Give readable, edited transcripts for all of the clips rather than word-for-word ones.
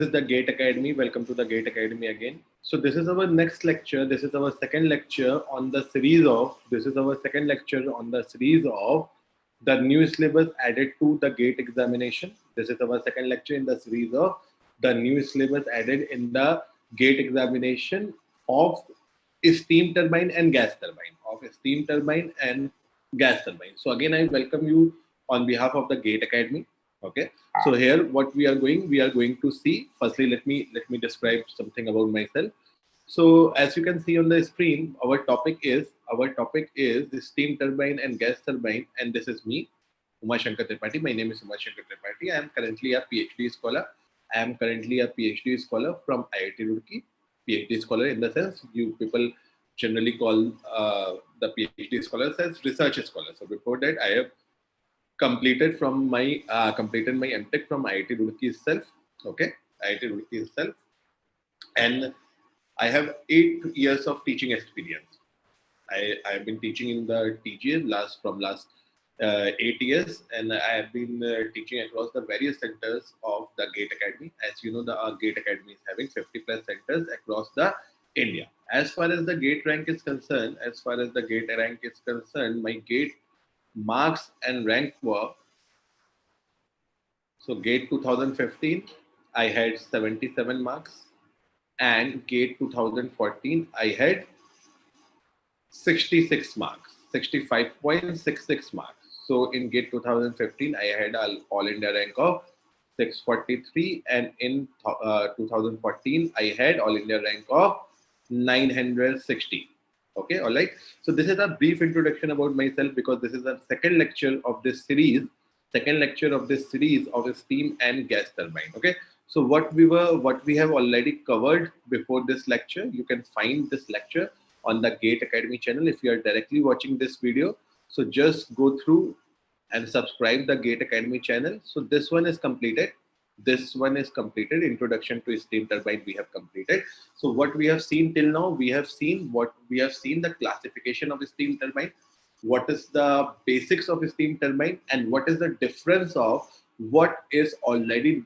This is the Gate Academy. Welcome to the Gate Academy again. So this is our next lecture. This is our second lecture on the series of, the new syllabus added to the GATE examination. This is our second lecture in the series of the new syllabus added in the GATE examination of steam turbine and gas turbine, So again, I welcome you on behalf of the GATE Academy. Okay, so here what we are going to see. Firstly, let me describe something about myself. So as you can see on the screen, our topic is the steam turbine and gas turbine, and this is me, Uma Shankar Tripathi. My name is Uma Shankar Tripathi. I am currently a PhD scholar. From IIT Roorkee. PhD scholar in the sense you people generally call the PhD scholars as research scholars. So before that, I have completed my MTech from IIT Roorkee itself. Okay, IIT Roorkee itself, and I have 8 years of teaching experience. I have been teaching in the TGA from last 8 years, and I have been teaching across the various centers of the GATE Academy. As you know, the GATE Academy is having 50 plus centers across the India. As far as the GATE rank is concerned, my GATE marks and rank were, so GATE 2015 I had 77 marks, and GATE 2014 I had 66 marks, 65.66 marks. So in GATE 2015 I had an all India rank of 643, and in 2014 I had all India rank of 960. Okay, all right. So this is a brief introduction about myself, because this is the second lecture of this series of steam and gas turbine. Okay, so what we have already covered before this lecture, you can find this lecture on the GATE Academy channel if you are directly watching this video. So just go through and subscribe the GATE Academy channel. So this one is completed. Introduction to steam turbine we have completed. So what we have seen till now, we have seen the classification of steam turbine, what is the basics of steam turbine, and what is the difference of what was already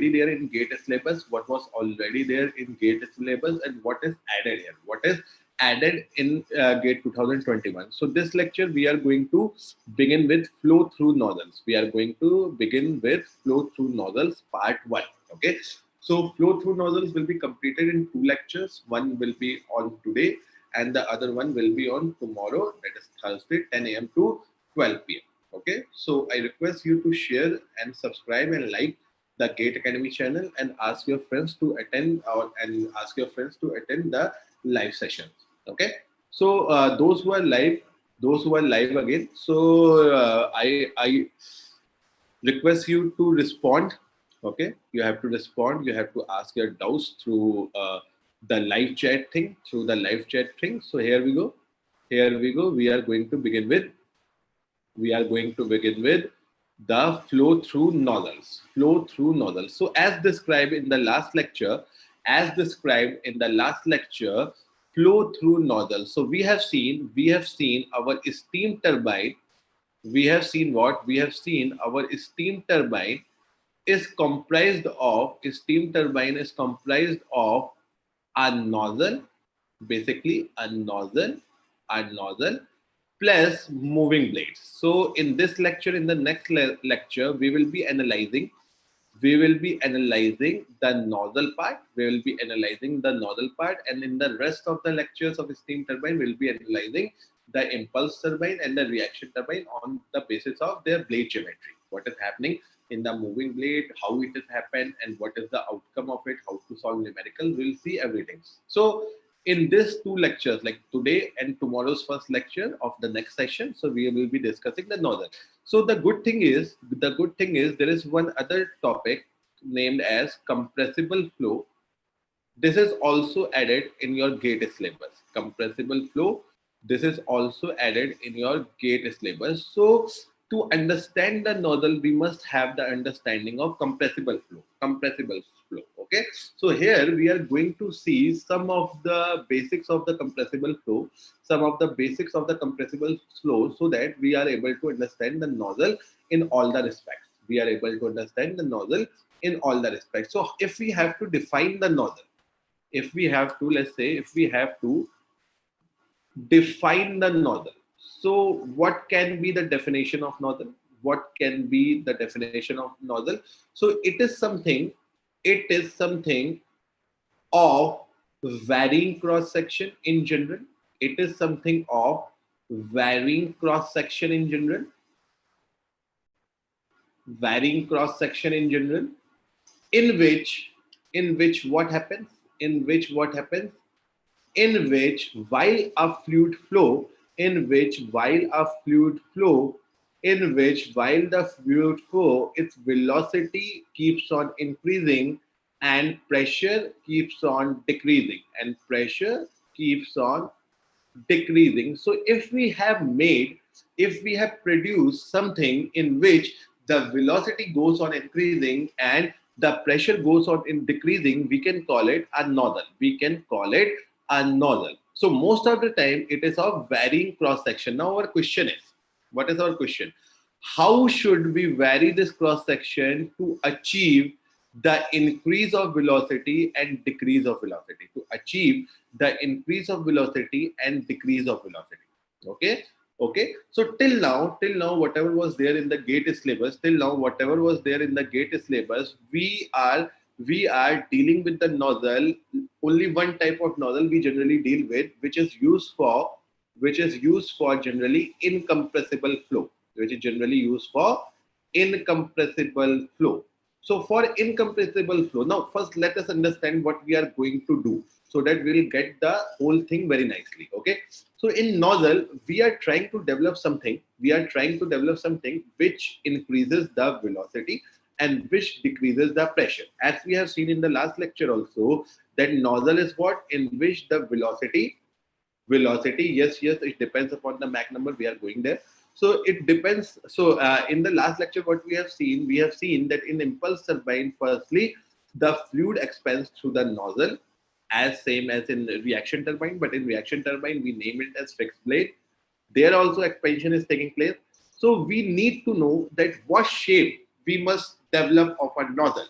there in GATE syllabus, and what is added here, what is added in GATE 2021. So this lecture we are going to begin with flow through nozzles. Part 1. Okay, so flow through nozzles will be completed in 2 lectures. One will be on today, and the other one will be on tomorrow, that is Thursday, 10 a.m. to 12 p.m. Okay, so I request you to share and subscribe and like the GATE Academy channel, and ask your friends to attend the live sessions. Okay, so those who are live again. So I request you to respond. Okay, you have to respond. You have to ask your doubts through the live chat thing. So here we go. We are going to begin with the flow through nozzles. So as described in the last lecture, flow through nozzles. So we have seen our steam turbine. Our steam turbine is comprised of a nozzle, basically a nozzle plus moving blades. So in this lecture, in the next lecture, we will be analyzing the nozzle part. And in the rest of the lectures of steam turbine, we'll be analyzing the impulse turbine and the reaction turbine on the basis of their blade geometry. What is happening in the moving blade, how it has happened, and what is the outcome of it, how to solve numerical. We'll see everything. So in these 2 lectures, like today and tomorrow's first lecture of the next session, so we will be discussing the nozzle. So the good thing is there is one other topic named as compressible flow. This is also added in your GATE syllabus. Compressible flow. This is also added in your GATE syllabus. So to understand the nozzle, we must have the understanding of compressible flow. Okay, so here we are going to see some of the basics of the compressible flow, so that we are able to understand the nozzle in all the respects. in all the respects. So if we have to define the nozzle, if we have to, let's say, if we have to define the nozzle, so what can be the definition of nozzle? What can be the definition of nozzle? So it is something of varying cross section in general. It is something of varying cross section in general. Varying cross section in general, in which what happens? In which what happens? In which while a fluid flow, in which while a fluid flow, in which while the fluid flow, its velocity keeps on increasing and pressure keeps on decreasing, and pressure keeps on decreasing. So if we have produced something in which the velocity goes on increasing and the pressure goes on in decreasing, we can call it a nozzle. We can call it a nozzle. So most of the time it is of varying cross section. Now our question is, what is our question? How should we vary this cross section to achieve the increase of velocity and decrease of velocity? To achieve the increase of velocity and decrease of velocity. Okay. So till now, whatever was there in the GATE syllabus, we are dealing with the nozzle. Only one type of nozzle we generally deal with, which is used for generally incompressible flow, which is generally used for incompressible flow. So for incompressible flow, now first let us understand what we are going to do, so that we will get the whole thing very nicely. Okay. So in nozzle, we are trying to develop something. Which increases the velocity and which decreases the pressure. As we have seen in the last lecture also, that nozzle is what? In which the velocity, yes, it depends upon the Mach number. We are going there. So it depends. So in the last lecture, what we have seen that in impulse turbine, firstly, the fluid expands through the nozzle, as same as in reaction turbine, but in reaction turbine we name it as fixed blade. There also expansion is taking place. So we need to know that what shape we must develop of a nozzle,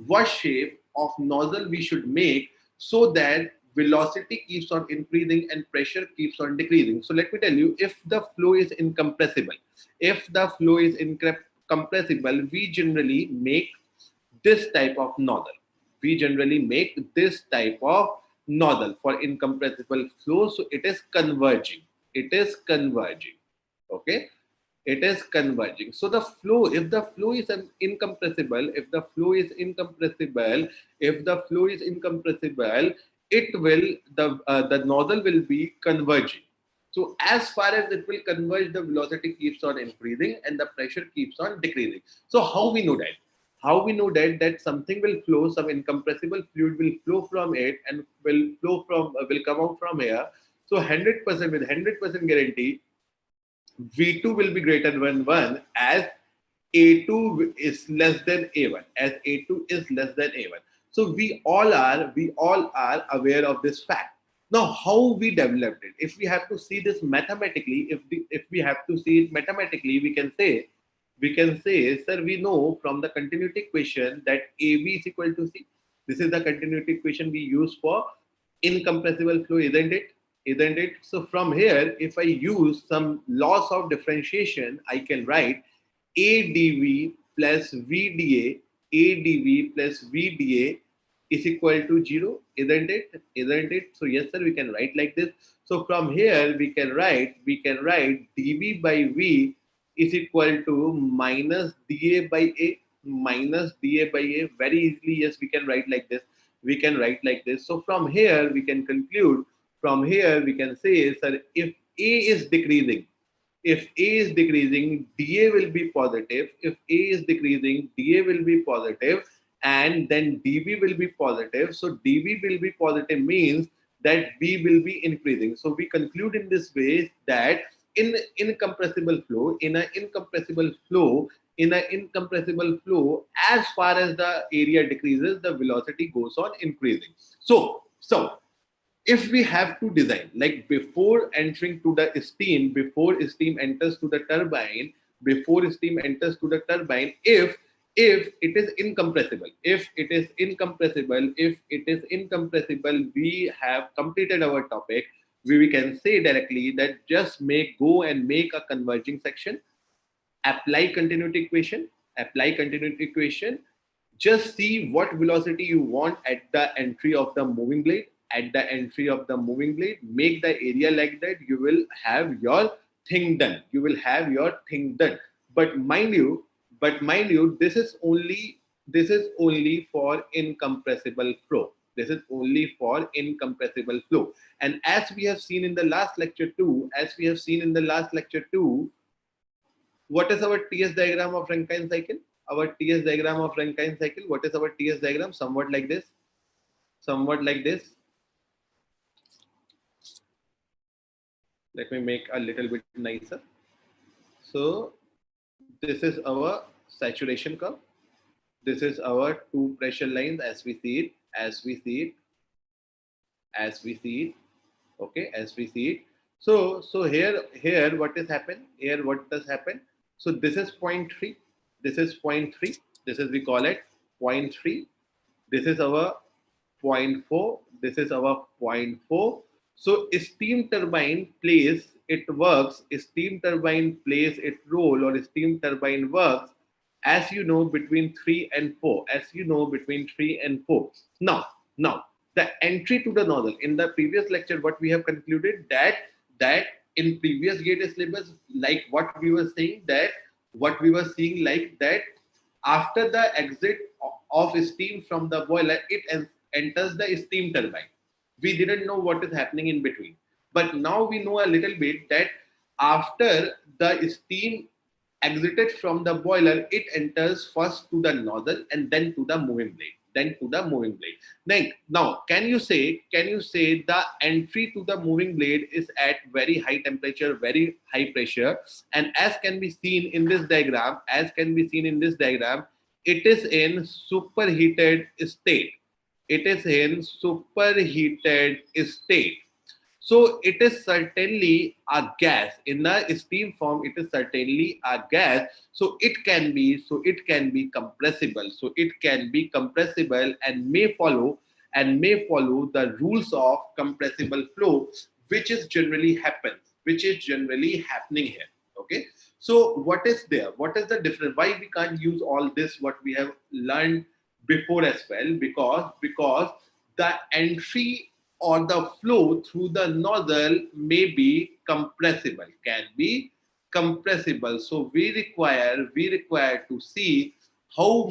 what shape of nozzle we should make, so that velocity keeps on increasing and pressure keeps on decreasing. So let me tell you, if the flow is incompressible, we generally make this type of nozzle. For incompressible flow. So it is converging. Okay. It is converging. So the flow, if the flow is incompressible, it will, the nozzle will be converging. So as far as it will converge, the velocity keeps on increasing and the pressure keeps on decreasing. So how we know that? That something will flow, some incompressible fluid will flow from it and will come out from here. So 100%, with 100% guarantee, V2 will be greater than 1 as A2 is less than A1. So we all are aware of this fact. Now, how we developed it? If we have to see this mathematically, we can say, sir, we know from the continuity equation that AB is equal to C. This is the continuity equation we use for incompressible flow, isn't it? So from here, if I use some laws of differentiation, I can write AdV plus VdA is equal to 0, isn't it? So yes, sir, we can write like this. So from here, we can write dV by V is equal to minus dA by A. Very easily, yes, we can write like this. So from here, we can conclude. From here, we can say, sir, if A is decreasing, dA will be positive. And then dV will be positive. So dV will be positive means that V will be increasing. So we conclude in this way that in an incompressible flow, as far as the area decreases, the velocity goes on increasing. So if we have to design, like before entering to the steam, before steam enters to the turbine, if if it is incompressible, we have completed our topic. We can say directly that just go and make a converging section, apply continuity equation, just see what velocity you want at the entry of the moving blade. Make the area like that. You will have your thing done. But mind you, this is only for incompressible flow. And as we have seen in the last lecture too, what is our TS diagram of Rankine cycle? What is our TS diagram? Somewhat like this. Let me make a little bit nicer. So this is our saturation curve. This is our two pressure lines as we see it. Okay, as we see it. So here what does happen? So this is 0.3. This is we call it 0.3. This is our 0.4. This is our 0.4. So steam turbine plays its role, or steam turbine works, as you know, between 3 and 4. Now the entry to the nozzle. In the previous lecture, what we have concluded that in previous gate syllabus, like what we were seeing that after the exit of steam from the boiler, it enters the steam turbine. We didn't know what is happening in between, but now we know a little bit that after the steam exited from the boiler, it enters first to the nozzle and then to the moving blade. Now, can you say the entry to the moving blade is at very high temperature, very high pressure, and as can be seen in this diagram, it is in superheated state. So it is certainly a gas. In the steam form, it is certainly a gas. So it can be compressible. And may follow the rules of compressible flow, which is generally happening here. Okay. So what is there? What is the difference? Why we can't use all this what we have learned before as well? Because the entry or the flow through the nozzle may be compressible, So we require to see how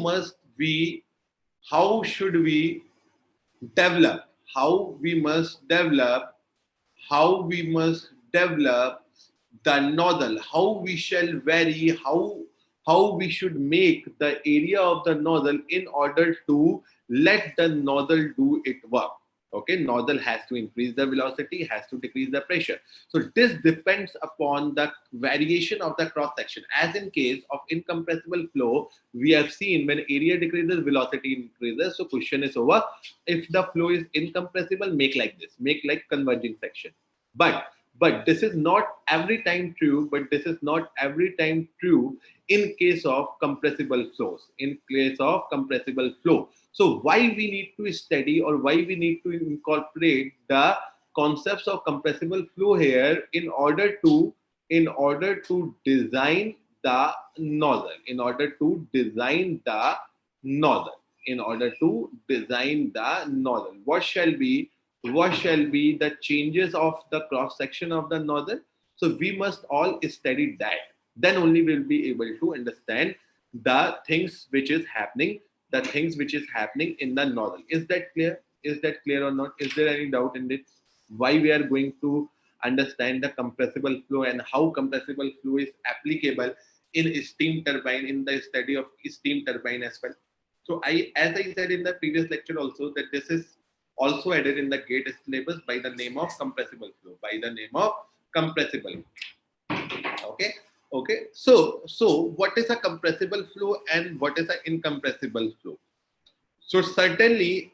should we develop, how we must develop the nozzle, how we shall vary, how we should make the area of the nozzle in order to let the nozzle do its work. Okay, nozzle has to increase the velocity, has to decrease the pressure. So this depends upon the variation of the cross section. As in case of incompressible flow, we have seen when area decreases, velocity increases. So question is over. If the flow is incompressible, make like this, make like converging section. But this is not every time true. In case of compressible flows. So why we need to study, or why we need to incorporate the concepts of compressible flow here in order to design the nozzle. What shall be the changes of the cross section of the nozzle? So we must all study that. Then only we'll be able to understand the things which is happening in the nozzle. Is that clear? Or not? Is there any doubt in it? Why we are going to understand the compressible flow and how compressible flow is applicable in steam turbine, in the study of steam turbine as well. So as I said in the previous lecture also, that this is also added in the GATE syllabus by the name of compressible flow. Okay. So what is a compressible flow and what is an incompressible flow? So certainly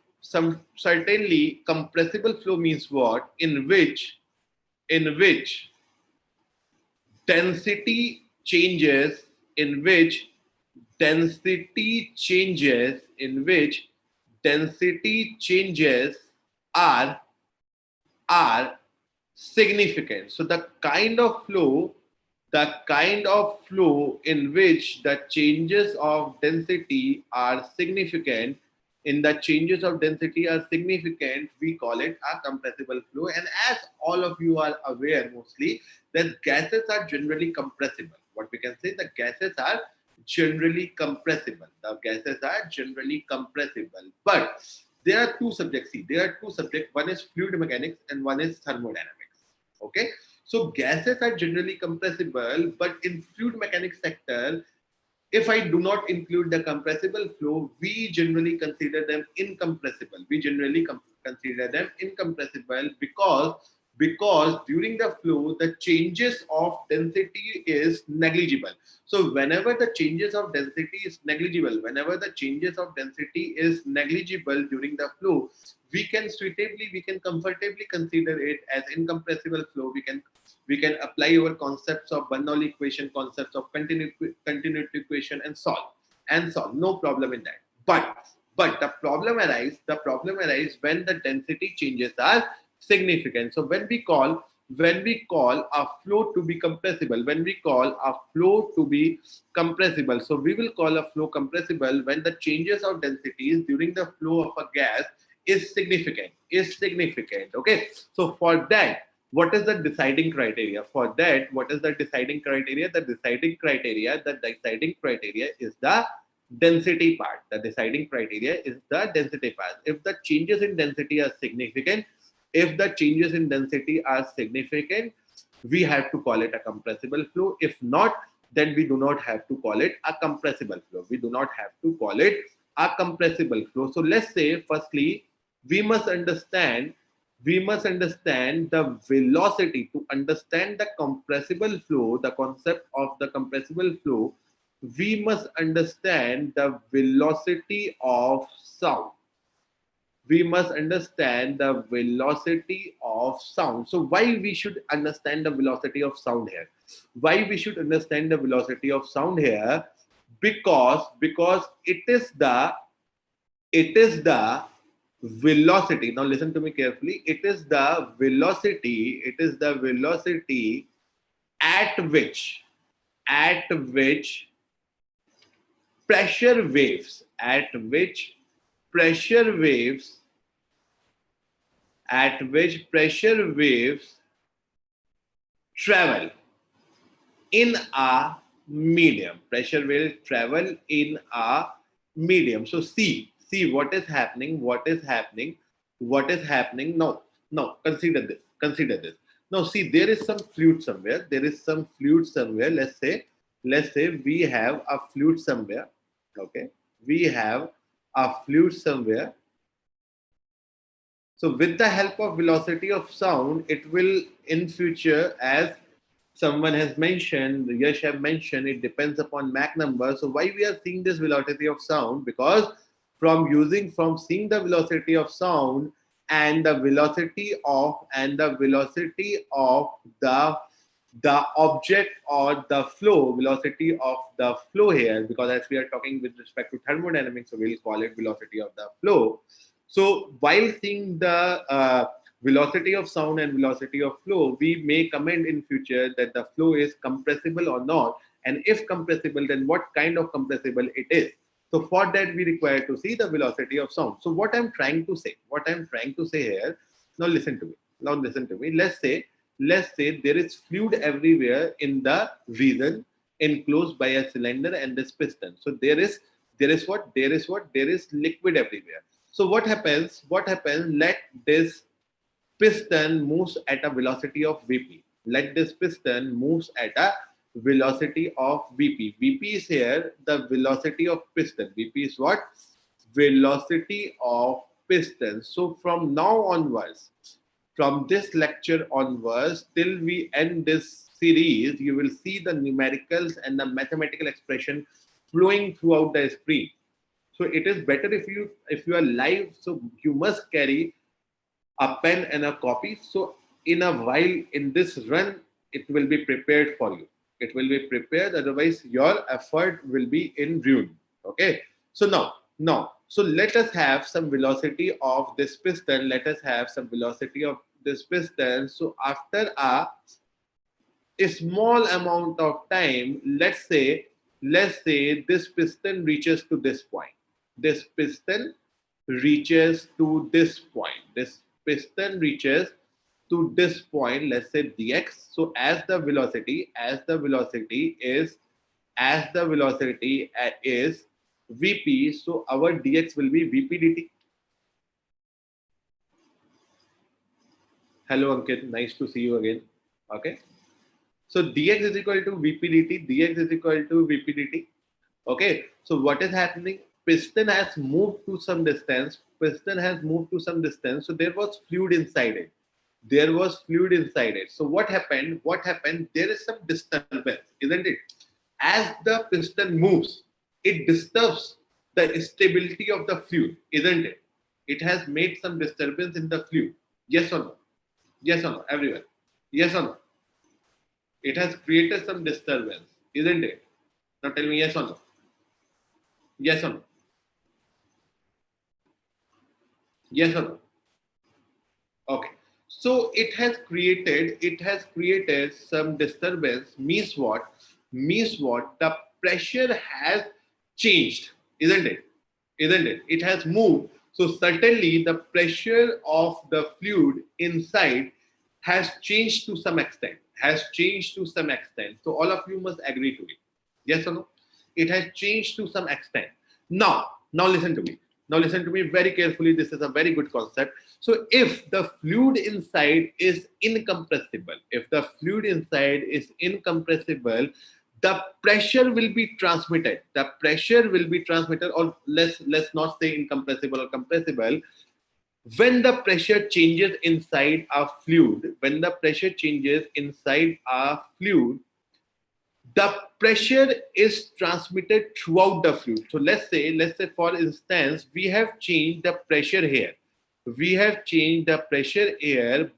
compressible flow means what? In which density changes, density changes in which density changes are are significant. So the kind of flow, in which the changes of density are significant, we call it a compressible flow. And as all of you are aware mostly, that gases are generally compressible. What we can say, the gases are generally compressible. But there are two subjects. See, there are two subjects. One is fluid mechanics and one is thermodynamics. Okay. So gases are generally compressible, but in fluid mechanics sector, if I do not include the compressible flow, we generally consider them incompressible. Because during the flow, the changes of density is negligible. So whenever the changes of density is negligible, during the flow, we can comfortably consider it as incompressible flow. We can apply our concepts of Bernoulli equation, concepts of continuity equation, and solve. No problem in that. But the problem arises when the density changes are significant. So when we call a flow to be compressible, so we will call a flow compressible when the changes of densities during the flow of a gas is significant. Okay. So for that, what is the deciding criteria? The deciding criteria is the density part. If the changes in density are significant, we have to call it a compressible flow. If not, then we do not have to call it a compressible flow. So let's say, firstly, we must understand the velocity. To understand the compressible flow, the concept of the compressible flow, we must understand the velocity of sound. So why we should understand the velocity of sound here? Because it is the velocity. Now listen to me carefully. It is the velocity at which pressure waves travel in a medium. So see what is happening. Now consider this. Now see, there is some fluid somewhere. Let's say we have a fluid somewhere. Okay, we have a fluid somewhere. So with the help of velocity of sound, it will in future, as someone has mentioned, Yash have mentioned, it depends upon Mach number. So why we are seeing this velocity of sound? Because from seeing the velocity of sound and the velocity of the object or the flow, velocity of the flow here, because as we are talking with respect to thermodynamics, so we'll call it velocity of the flow. So while seeing the velocity of sound and velocity of flow, we may comment in future that the flow is compressible or not, and if compressible, then what kind of compressible it is. So for that, we require to see the velocity of sound. So what I'm trying to say here, now listen to me. Let's say there is fluid everywhere in the region enclosed by a cylinder and this piston. So there is liquid everywhere. So what happens? Let this piston moves at a velocity of Vp. Vp is here the velocity of piston. Vp is what? Velocity of piston. So from now onwards, from this lecture onwards till we end this series, you will see the numericals and the mathematical expression flowing throughout the screen. So it is better if you are live. So you must carry a pen and a copy. So in a while in this run, it will be prepared for you. It will be prepared. Otherwise, your effort will be in ruin. Okay. So so let us have some velocity of this piston. Let us have some velocity of this piston. So after a small amount of time, let's say this piston reaches to this point. This piston reaches to this point. This piston reaches to this point, let's say dx. So as the velocity is vp, so our dx will be vp dt. Hello Ankit, nice to see you again. Okay, so dx is equal to vp dt. Dx is equal to vp dt. Okay, so what is happening? Piston has moved to some distance. So there was fluid inside it. So what happened? There is some disturbance, isn't it? As the piston moves, it disturbs the stability of the fluid, isn't it? It has made some disturbance in the fluid. Yes or no? Yes or no, everyone? Yes or no? It has created some disturbance, isn't it? Now tell me yes or no. Yes or no? Yes or no? Okay. So it has created some disturbance. Means what? The pressure has changed, isn't it? It has moved. So certainly the pressure of the fluid inside has changed to some extent. So all of you must agree to it. Yes or no? It has changed to some extent. Now listen to me. Now listen to me very carefully. This is a very good concept. So if the fluid inside is incompressible, the pressure will be transmitted. Or let's not say incompressible or compressible. When the pressure changes inside a fluid, the pressure is transmitted throughout the fluid. So let's say for instance, we have changed the pressure here.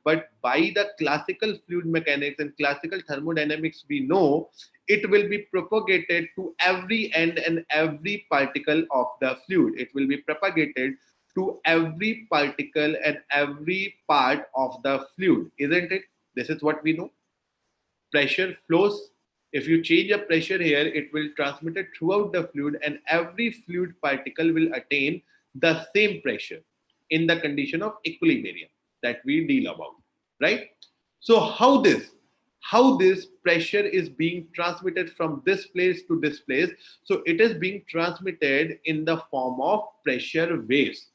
But by the classical fluid mechanics and classical thermodynamics, we know it will be propagated to every end and every particle of the fluid. It will be propagated to every particle and every part of the fluid, isn't it? This is what we know. Pressure flows. If you change a pressure here, it will transmit it throughout the fluid, and every fluid particle will attain the same pressure in the condition of equilibrium that we deal about, right? So how this pressure is being transmitted from this place to this place? So it is being transmitted in the form of pressure waves,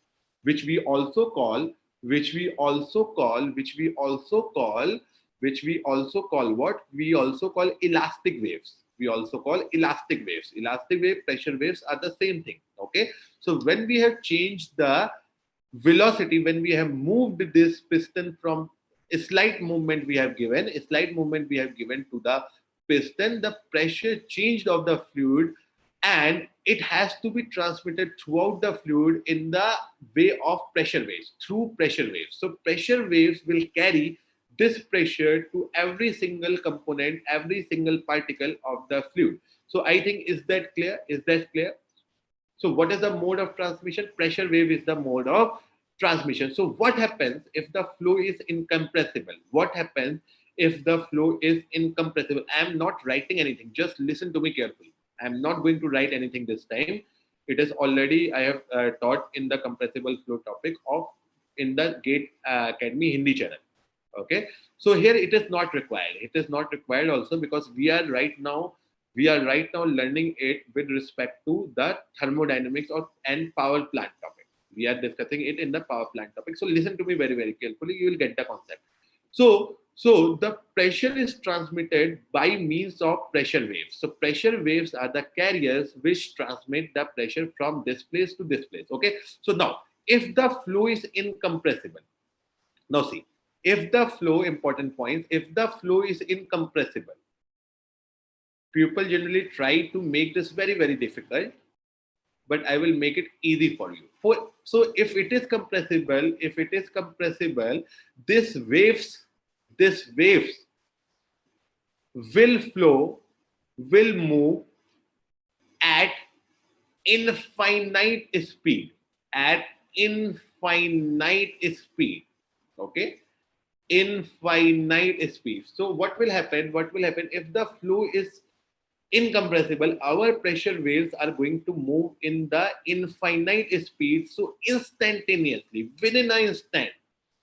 which we also call what? We also call elastic waves. Elastic wave, pressure waves are the same thing. Okay. So when we have changed the velocity, when we have moved this piston from a slight movement we have given to the piston, the pressure changed of the fluid, and it has to be transmitted throughout the fluid in the way of pressure waves, through pressure waves. So pressure waves will carry this pressure to every single component, every single particle of the fluid. So I think, is that clear? So what is the mode of transmission? Pressure wave is the mode of transmission. So what happens if the flow is incompressible? I am not writing anything. Just listen to me carefully. I am not going to write anything this time. It is already, I have taught in the compressible flow topic in the GATE Academy Hindi channel. Okay. So here it is not required. Also because we are right now learning it with respect to the thermodynamics and power plant topic. We are discussing it in the power plant topic. So listen to me very, very carefully. You will get the concept. So the pressure is transmitted by means of pressure waves. So pressure waves are the carriers which transmit the pressure from this place to this place. Okay. So now, if the flow is incompressible, now see, if the flow is incompressible, people generally try to make this very, very difficult, but I will make it easy for you. So if it is compressible, this waves will flow will move at infinite speed. At infinite speed. Okay, infinite speed. So what will happen? What will happen if the flow is incompressible? Our pressure waves are going to move in the infinite speed. So instantaneously, within an instant,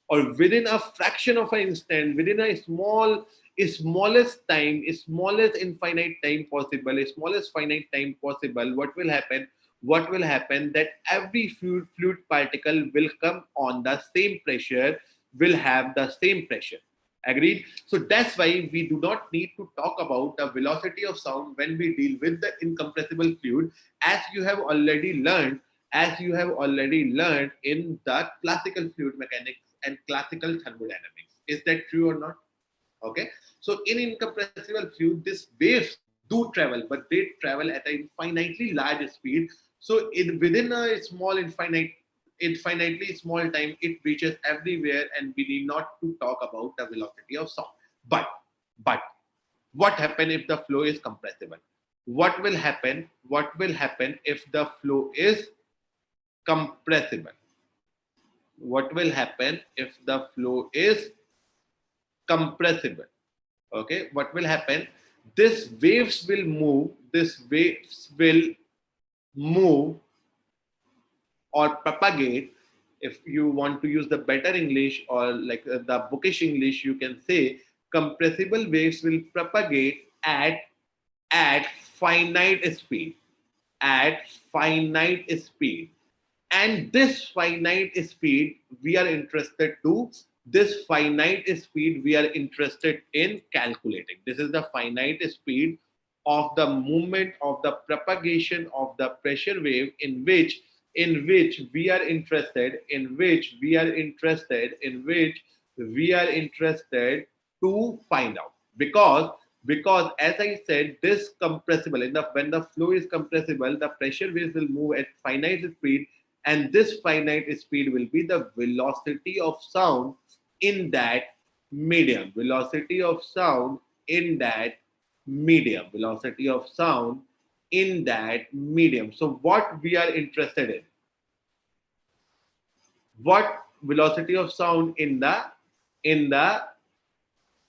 or within a fraction of an instant, within a smallest time, smallest infinite time possible, smallest finite time possible, what will happen? What will happen that every fluid particle will come on the same pressure, will have the same pressure. Agreed? So that's why we do not need to talk about the velocity of sound when we deal with the incompressible fluid, as you have already learned, in the classical fluid mechanics and classical thermodynamics. Is that true or not? Okay. So in incompressible fluid, these waves do travel, but they travel at an infinitely large speed. So within a infinitely small time, it reaches everywhere, and we need not to talk about the velocity of sound. But what happen if the flow is compressible? What will happen? What will happen if the flow is compressible? What will happen if the flow is compressible? Okay, what will happen? This waves will move. This waves will move or propagate. If you want to use the better English, or like the bookish English, you can say compressible waves will propagate at finite speed. At finite speed. And this finite speed we are interested to, this finite speed we are interested in calculating. This is the finite speed of the movement of the propagation of the pressure wave, in which we are interested, to find out. Because as I said, this compressible, when the flow is compressible, the pressure waves will move at finite speed, and this finite speed will be the velocity of sound in that medium. Velocity of sound in that medium. Velocity of sound in that medium. So what we are interested in? What velocity of sound in the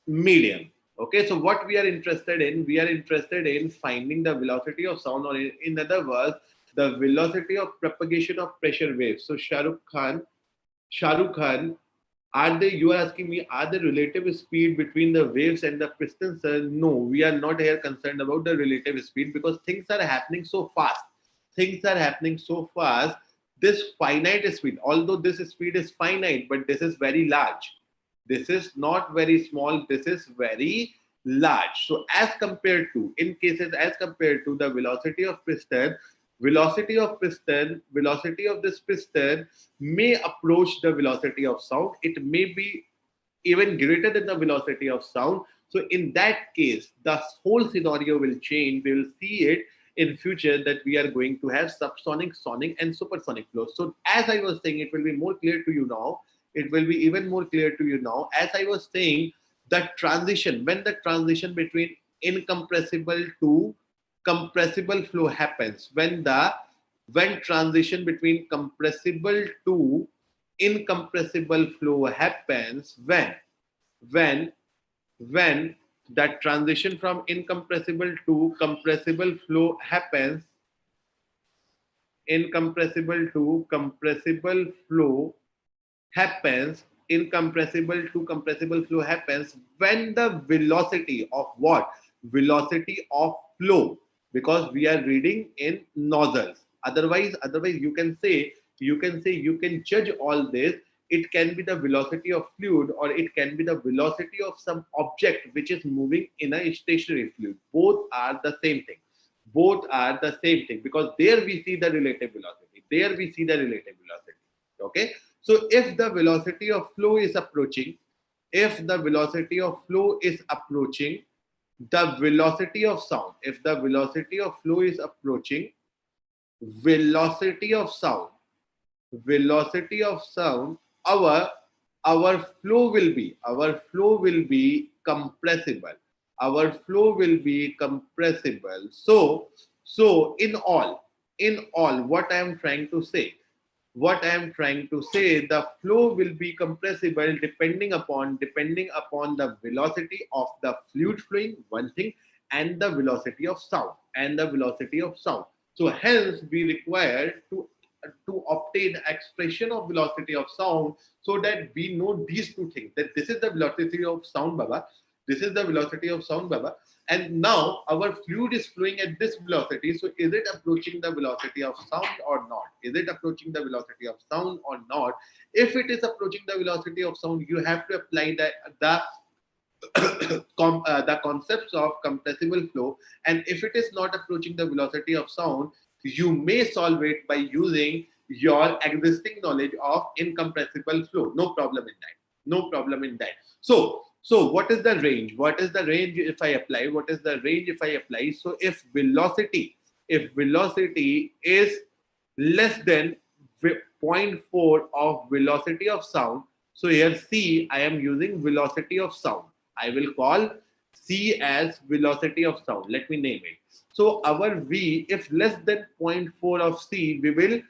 medium? Okay, so what we are interested in? We are interested in finding the velocity of sound, or in other words, the velocity of propagation of pressure waves. So Shahrukh Khan, you are asking me, are the relative speed between the waves and the pistons? No, we are not here concerned about the relative speed, because things are happening so fast. This finite speed, although this speed is finite, but this is very large. This is not very small, this is very large. So as compared to the velocity of piston, velocity of this piston may approach the velocity of sound. It may be even greater than the velocity of sound. So in that case, the whole scenario will change. We will see it in future that we are going to have subsonic, sonic, and supersonic flow. So as I was saying, it will be more clear to you now. It will be even more clear to you now. As I was saying, when the transition between incompressible to compressible flow happens, when transition between compressible to incompressible flow happens, when that transition from incompressible to compressible flow happens, incompressible to compressible flow happens, incompressible to compressible flow happens when the velocity of what? Velocity of flow, because we are reading in nozzles. Otherwise you can judge all this. It can be the velocity of fluid, or it can be the velocity of some object which is moving in a stationary fluid. Both are the same thing. Because there we see the relative velocity. Okay. So if the velocity of flow is approaching, the velocity of sound, if the velocity of flow is approaching velocity of sound, our flow will be compressible. our flow will be compressible. So in all, what I am trying to say, the flow will be compressible depending upon the velocity of the fluid flowing, one thing, and the velocity of sound. So hence we require to obtain expression of velocity of sound, so that we know these two things, that this is the velocity of sound, Baba. This is the velocity of sound, Baba. And now our fluid is flowing at this velocity. So is it approaching the velocity of sound or not? Is it approaching the velocity of sound or not? If it is approaching the velocity of sound, you have to apply the concepts of compressible flow. And if it is not approaching the velocity of sound, you may solve it by using your existing knowledge of incompressible flow. No problem in that. No problem in that. So what is the range? What is the range if I apply? What is the range if I apply? So if velocity is less than 0.4 of velocity of sound, so here C, I am using velocity of sound. I will call C as velocity of sound. Let me name it. So our V, if less than 0.4 of C, we will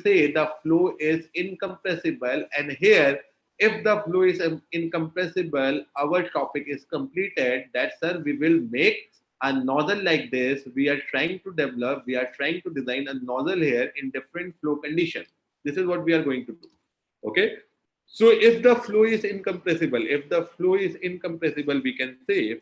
say the flow is incompressible. And here, if the flow is incompressible, our topic is completed. That, sir, we will make a nozzle like this. We are trying to design a nozzle here in different flow conditions. This is what we are going to do. Okay. So if the flow is incompressible, we can say,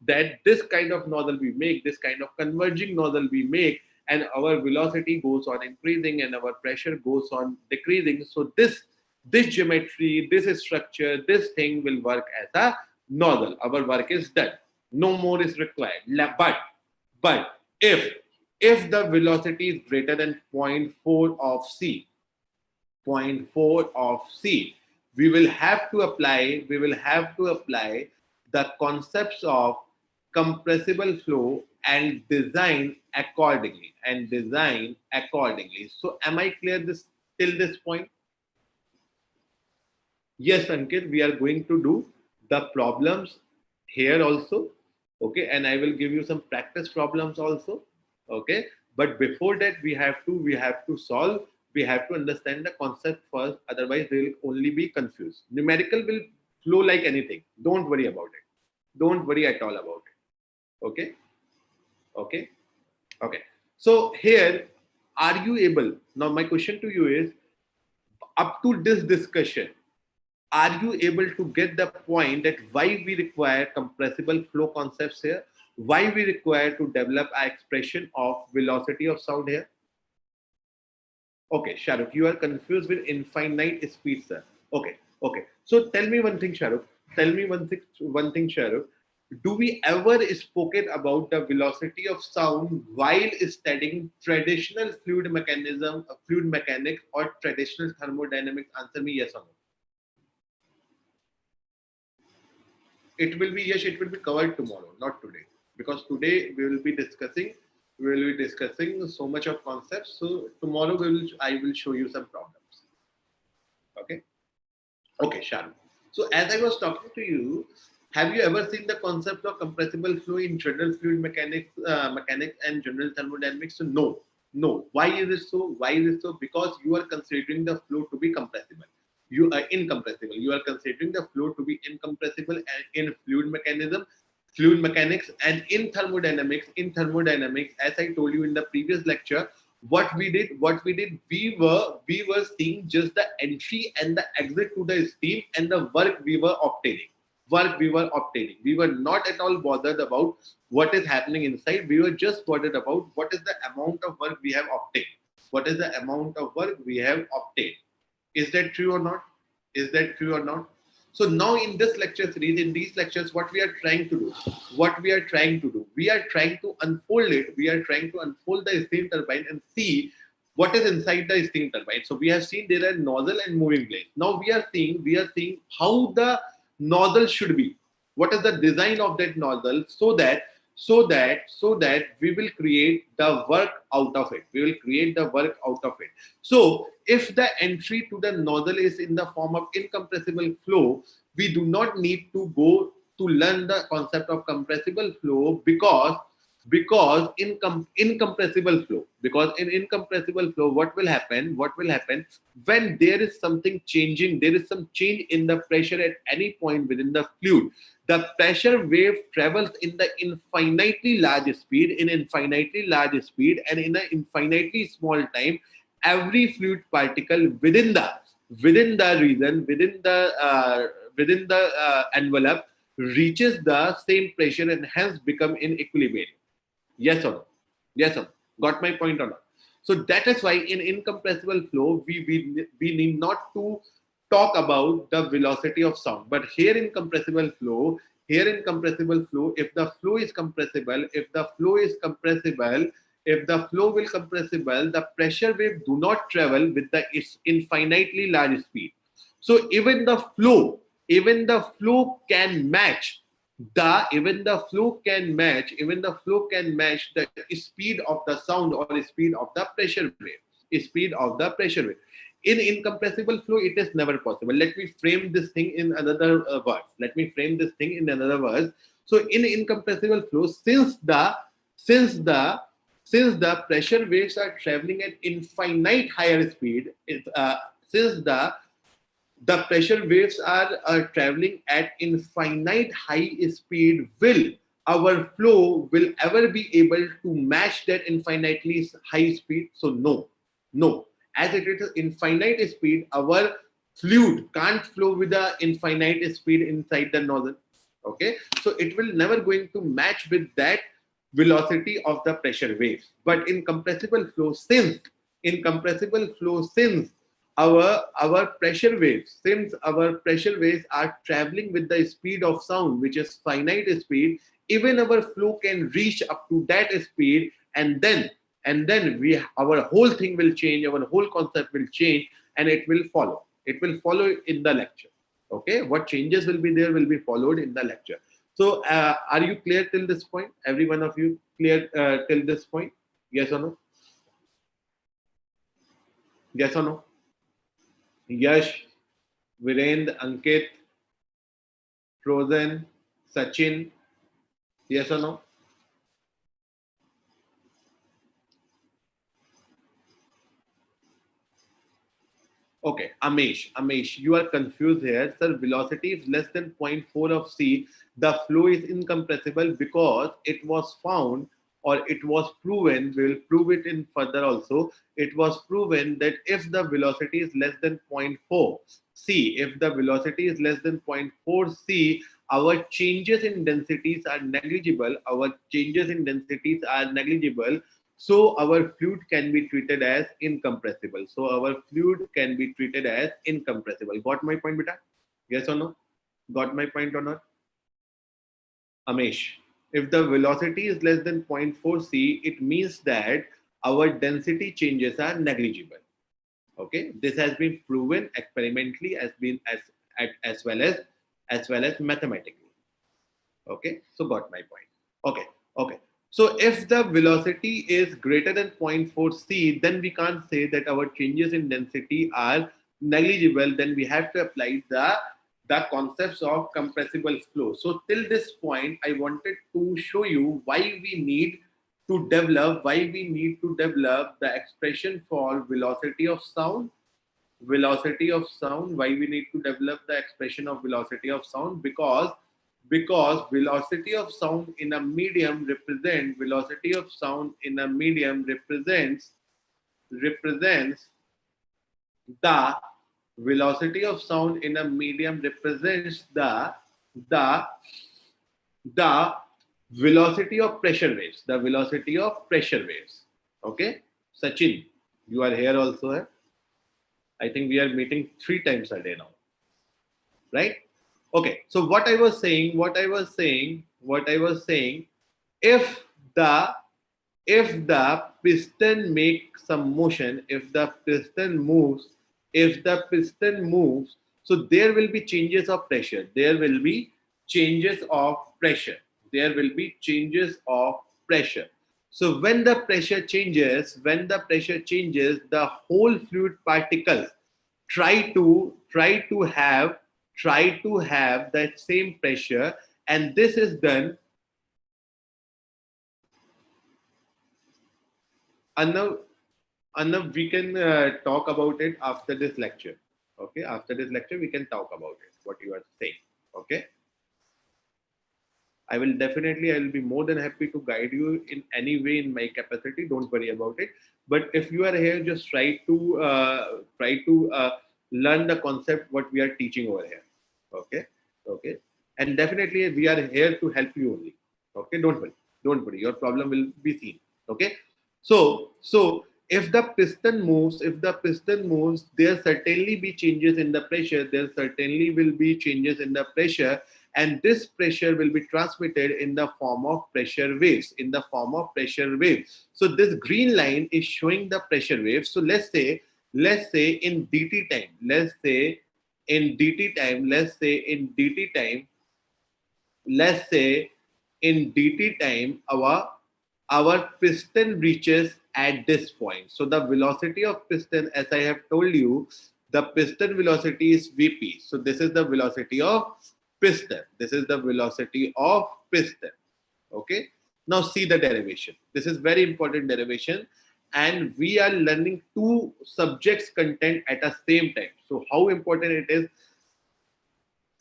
that this kind of nozzle we make, this kind of converging nozzle we make, and our velocity goes on increasing and our pressure goes on decreasing. So this geometry, this structure, this thing will work as a nozzle. Our work is done. No more is required. But if the velocity is greater than 0.4 of C, we will have to apply the concepts of compressible flow and design accordingly. So am I clear till this point? Yes, Ankit, we are going to do the problems here also. Okay, and I will give you some practice problems also. Okay, but before that we have to understand the concept first, otherwise they will only be confused. Numerical will flow like anything. Don't worry about it. Don't worry at all about it. Okay. So here, are you able? Now my question to you is, up to this discussion, are you able to get the point that why we require compressible flow concepts here? Why we require to develop an expression of velocity of sound here? Okay, Shahrukh, you are confused with infinite speed, sir. Okay. So tell me one thing, Shahrukh. Do we ever spoken about the velocity of sound while studying traditional fluid mechanics or traditional thermodynamics? Answer me yes or no. It will be yes. It will be covered tomorrow, not today, because today we will be discussing so much of concepts. So tomorrow I will show you some problems. Okay, Shahrukh. So as I was talking to you, have you ever seen the concept of compressible flow in general fluid mechanics and general thermodynamics? So no. Why is it so? Because you are considering the flow to be compressible. You are incompressible. You are considering the flow to be incompressible and in fluid mechanics, and in thermodynamics. As I told you in the previous lecture, what we did, we were seeing just the entry and the exit to the steam and the work we were obtaining. We were not at all bothered about what is happening inside. We were just bothered about what is the amount of work we have obtained. Is that true or not? So now in this lecture series, in these lectures, what we are trying to do, we are trying to unfold the steam turbine and see what is inside the steam turbine. So we have seen there are nozzle and moving blades. Now we are seeing how the nozzle should be. What is the design of that nozzle, so that we will create the work out of it. So if the entry to the nozzle is in the form of incompressible flow, we do not need to go to learn the concept of compressible flow because incompressible flow, because in incompressible flow what will happen when there is something changing, there is some change in the pressure at any point within the fluid, the pressure wave travels in the infinitely large speed and in an infinitely small time. Every fluid particle within the region, within the envelope reaches the same pressure and hence become in equilibrium. Yes or no? Yes or no? Got my point or not? So that is why in incompressible flow, we need not to talk about the velocity of sound. But here in compressible flow, if the flow is compressible, if the flow will compressible, the pressure wave do not travel with the infinitely large speed. So even the flow can match the speed of the sound or speed of the pressure wave. In incompressible flow, it is never possible. Let me frame this thing in another words. So in incompressible flow, since the pressure waves are traveling at infinite higher speed, since the pressure waves are traveling at infinite high speed, will our flow will ever be able to match that infinitely high speed? So no. As it is infinite speed, our fluid can't flow with the infinite speed inside the nozzle. Okay, so it will never going to match with that velocity of the pressure waves. But in compressible flow, since our pressure waves are traveling with the speed of sound, which is finite speed, even our flow can reach up to that speed, and then our whole thing will change, our whole concept will change, and it will follow in the lecture. Okay, what changes will be there will be followed in the lecture. So are you clear till this point? Every one of you clear till this point? Yes or no? Yes or no? Yash, Virendra, Ankit, Frozen, Sachin. Yes or no? Okay, Amesh, you are confused here. Sir, velocity is less than 0.4 of c. The flow is incompressible because it was found, or it was proven, we will prove it in further also. It was proven that if the velocity is less than 0.4 c, our changes in densities are negligible. So our fluid can be treated as incompressible. Got my point, beta? Yes or no? Got my point or not? Amesh, if the velocity is less than 0.4 c, it means that our density changes are negligible. Okay, this has been proven experimentally as well as mathematically. Okay, so got my point. Okay. So if the velocity is greater than 0.4 c, then we can't say that our changes in density are negligible. Then we have to apply the concepts of compressible flow. So till this point, I wanted to show you why we need to develop the expression for velocity of sound. Why we need to develop the expression of velocity of sound? Because velocity of sound in a medium represents the velocity of sound in a medium represents the velocity of pressure waves. Okay, Sachin, you are here also. Eh? I think we are meeting 3 times a day now, right? Okay, so what I was saying, if the piston makes some motion, if the piston moves, so there will be changes of pressure. There will be changes of pressure. So when the pressure changes, the whole fluid particles try to have that same pressure, and this is done. Anna, we can talk about it after this lecture. Okay, after this lecture, we can talk about it. What you are saying. Okay, I will be more than happy to guide you in any way in my capacity. Don't worry about it. But if you are here, just try to learn the concept what we are teaching over here. Okay, okay, and definitely we are here to help you only. Okay, don't worry. Your problem will be seen. Okay, so if the piston moves, there certainly be changes in the pressure. There certainly will be changes in the pressure, and this pressure will be transmitted in the form of pressure waves. So this green line is showing the pressure waves. So let's say in dt time, let's say in dt time, our piston reaches at this point. So the velocity of piston, as I have told you, the piston velocity is Vp. So this is the velocity of piston. Okay. Now see the derivation. This is very important derivation. And we are learning two subjects content at the same time. So how important it is,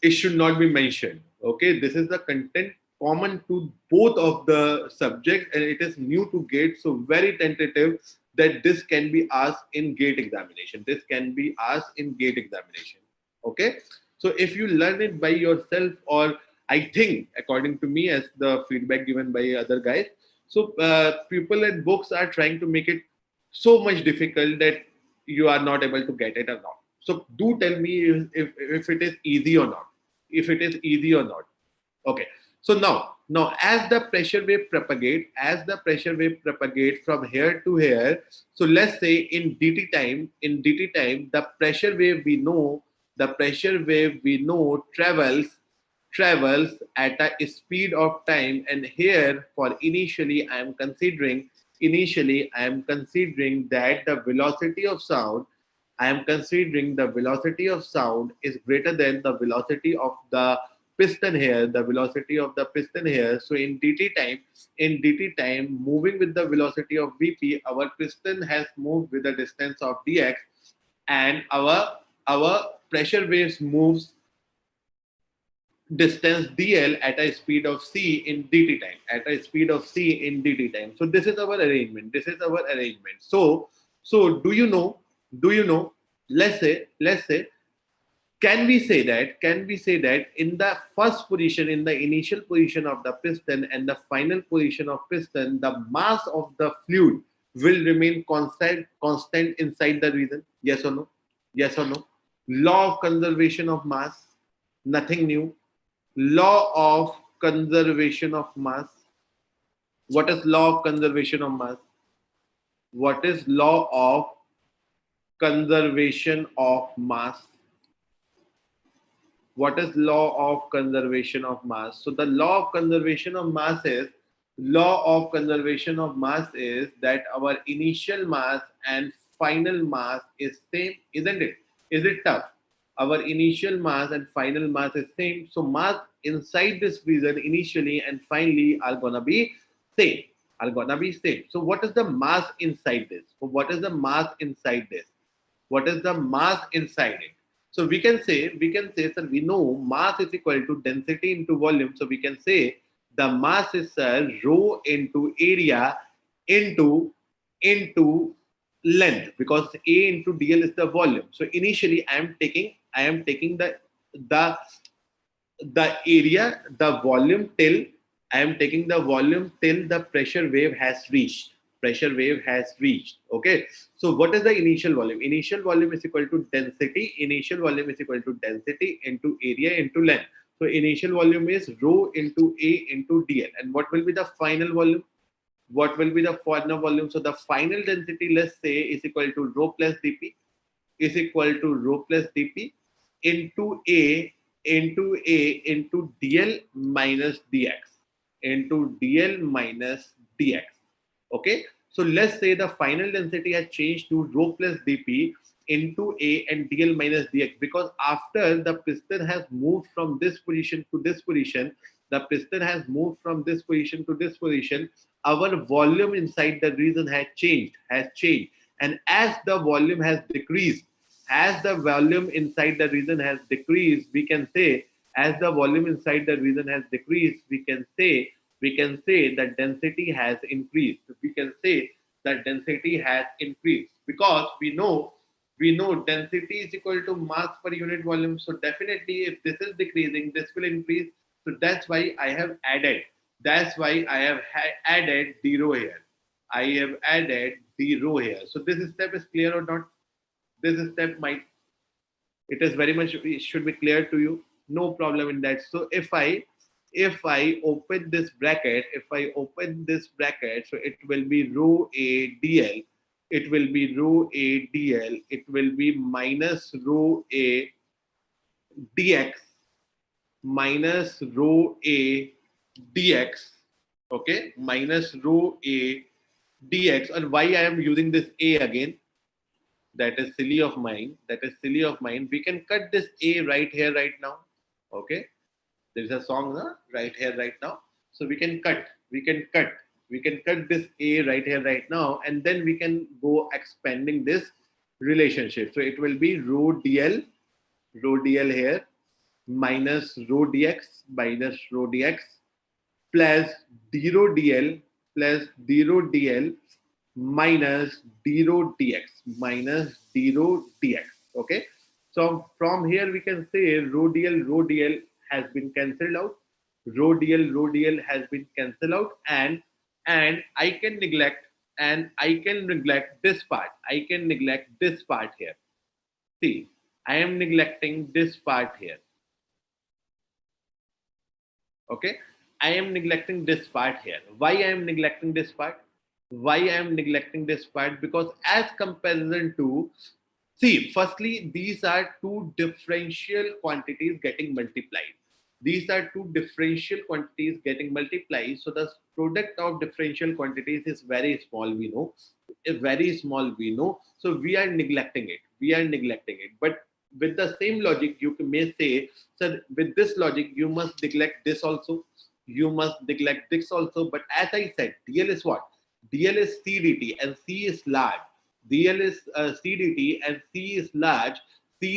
it should not be mentioned. Okay, this is the content common to both of the subjects, and it is new to GATE, so very tentative that this can be asked in GATE examination. Okay, so if you learn it by yourself, or I think according to me, as the feedback given by other guys, so people and books are trying to make it so much difficult that you are not able to get it or not. So do tell me if it is easy or not. Okay. So now as the pressure wave propagate from here to here, so let's say in dt time, the pressure wave we know travels at a speed of time. And here for initially I am considering that the velocity of sound is greater than the velocity of the piston here. So in dt time, moving with the velocity of Vp, our piston has moved with the distance of dx, and our pressure waves moves distance dl at a speed of c in dt time. So this is our arrangement. So do you know, let's say, can we say that in the first position, in the initial position of the piston and the final position of piston, the mass of the fluid will remain constant inside the region? Yes or no? Law of conservation of mass, nothing new. Law of conservation of mass. What is law of conservation of mass? What is law of conservation of mass? What is law of conservation of mass? So the law of conservation of mass is that our initial mass and final mass is same, isn't it? Is it tough? Our initial mass and final mass is same. So mass inside this region initially and finally are gonna be same. So what is the mass inside this? What is the mass inside it? So we can say, sir, we know mass is equal to density into volume. So we can say the mass is, sir, rho into area into length, because A into dl is the volume. So initially I am taking the area, the volume till the pressure wave has reached. Okay. So what is the initial volume? Initial volume is equal to density. Into area into length. So initial volume is rho into A into dl. And what will be the final volume? So the final density, let's say, is equal to rho plus dp into A into dl minus dx. Okay, so let's say the final density has changed to rho plus dp into A and dl minus dx, because after the piston has moved from this position to this position, the piston has moved from this position to this position, our volume inside the region has changed. And as the volume has decreased, as the volume inside the region has decreased, we can say, as the volume inside the region has decreased, we can say that density has increased. We can say that density has increased because we know density is equal to mass per unit volume. So definitely, if this is decreasing, this will increase. So that's why I have added. That's why I have added the row here. I have added the row here. So this step is clear or not? This step might, it is very much, it should be clear to you. No problem in that. So if I open this bracket, so it will be rho A dl. It will be rho A dl. It will be minus rho A dx minus rho A dx. Okay, minus rho A dx. And why I am using this A again? That is silly of mine. We can cut this A right here, right now. Okay. There is a song, huh? Right here, right now. So we can cut this A right here, right now, and then we can go expanding this relationship. So it will be rho dl here, minus rho dx plus d rho dl minus d rho dx. Okay. So from here we can say rho dl has been cancelled out. Rho dl has been cancelled out, and I can neglect this part. Here. See, I am neglecting this part here. Okay, I am neglecting this part here. Why I am neglecting this part? Because as comparison to, see, firstly, these are two differential quantities getting multiplied. So the product of differential quantities is very small, we know. So we are neglecting it. But with the same logic, you may say, so with this logic, you must neglect this also. But as I said, DL is what? DL is CDT and C is large. DL is CDT and C is large. So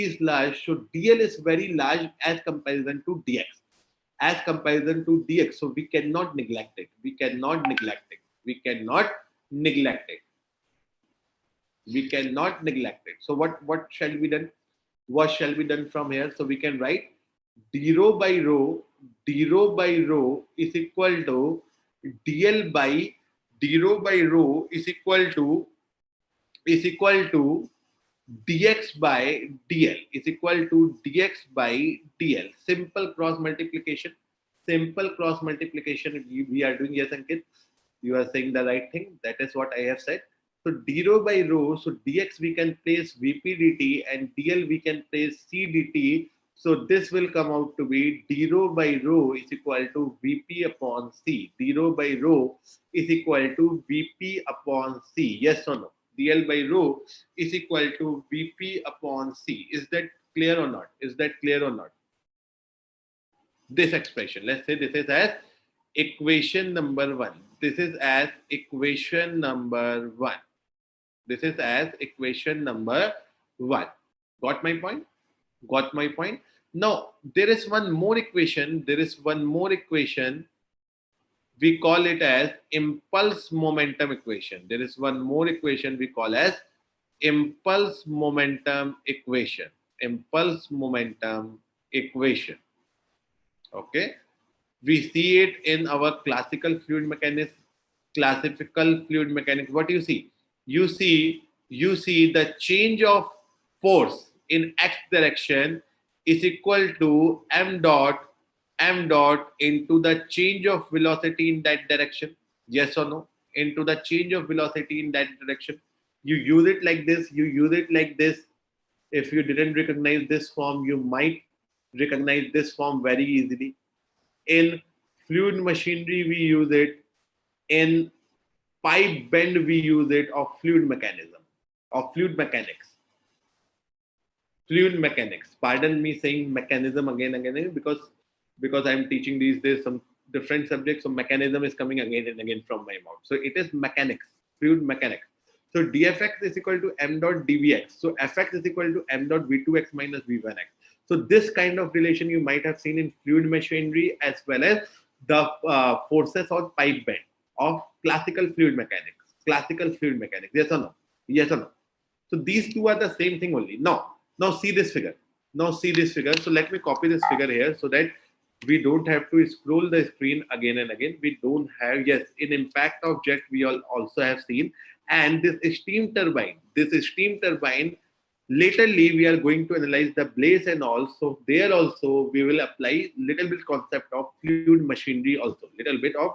DL is very large as comparison to DX. So we cannot neglect it. So what shall be done? From here? So we can write d rho by rho is equal to dl by d rho by rho is equal to dx by dl Simple cross multiplication we are doing. Yes, Ankit, you are saying the right thing. That is what I have said. So d rho by rho, so dx we can place vp dt and dl we can place c dt. So this will come out to be d rho by rho is equal to vp upon c. Yes or no? dl by rho is equal to vp upon c. Is that clear or not? This expression, let's say this is as equation number 1. Got my point? Now there is one more equation. We call it as impulse momentum equation. We call as impulse momentum equation. Okay, we see it in our classical fluid mechanics. What do you see? You see the change of force in x direction is equal to m dot into the change of velocity in that direction. Yes or no? Into the change of velocity in that direction. You use it like this. If you didn't recognize this form, you might recognize this form very easily. In fluid machinery, we use it. In pipe bend, we use it, of fluid mechanics. Pardon me saying mechanism again, because because I'm teaching these days some different subjects. So mechanism is coming again and again from my mouth. So it is mechanics, fluid mechanics. So dfx is equal to m dot dvx. So fx is equal to m dot v2x minus v1x. So this kind of relation you might have seen in fluid machinery as well as the forces on pipe bend of classical fluid mechanics. Classical fluid mechanics. Yes or no? Yes or no? So these two are the same thing only. Now see this figure. Now see this figure. So let me copy this figure here so that we don't have to scroll the screen again and again. We don't have, yes, in impact object we all also have seen. And this steam turbine, laterly we are going to analyze the blades and all. So there also we will apply little bit concept of fluid machinery also. Little bit of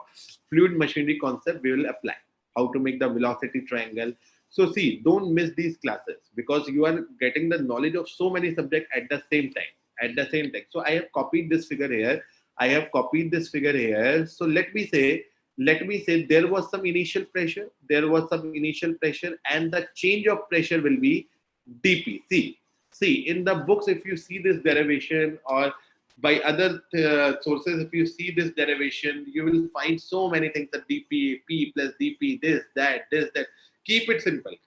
fluid machinery concept we will apply. How to make the velocity triangle. So see, don't miss these classes because you are getting the knowledge of so many subjects at the same time. So I have copied this figure here. So let me say there was some initial pressure. And the change of pressure will be dp. See in the books, if you see this derivation or by other sources, if you see this derivation, you will find so many things, that dp, p plus dp, this, that. Keep it simple.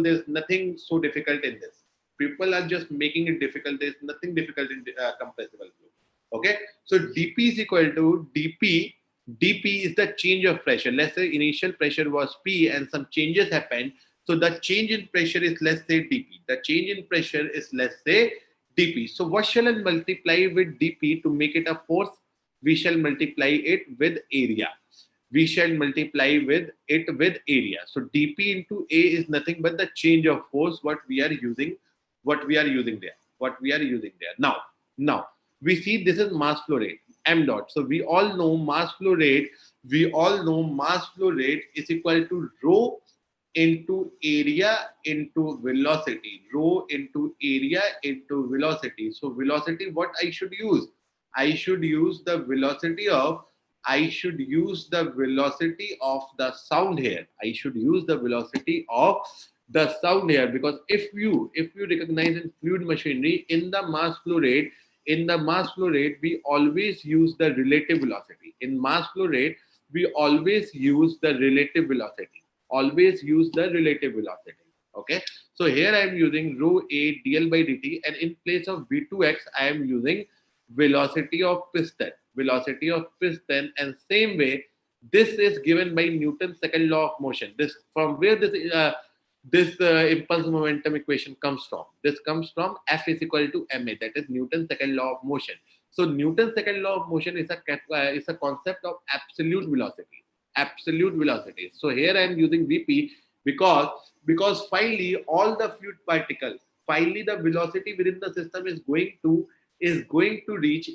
There's nothing so difficult in this. People are just making it difficult. There's nothing difficult in compressible flow. Okay, so dp is equal to dp is the change of pressure. Let's say initial pressure was p and some changes happened. So the change in pressure is, let's say, dp. So what shall I multiply with dp to make it a force? We shall multiply it with area. So dp into a is nothing but the change of force what we are using there. Now we see this is mass flow rate, m dot. So we all know mass flow rate is equal to rho into area into velocity. So velocity, what I should use? I should use the velocity of the sound here. Because if you recognize in fluid machinery, in the mass flow rate, we always use the relative velocity. Okay, so here I am using rho a dl by dt, and in place of v2x I am using velocity of piston. And same way, this is given by Newton's second law of motion. This from where this impulse momentum equation comes from. This comes from F is equal to ma. That is Newton's second law of motion. So Newton's second law of motion is a concept of absolute velocity. So here I am using Vp because finally all the fluid particles, the velocity within the system is going to reach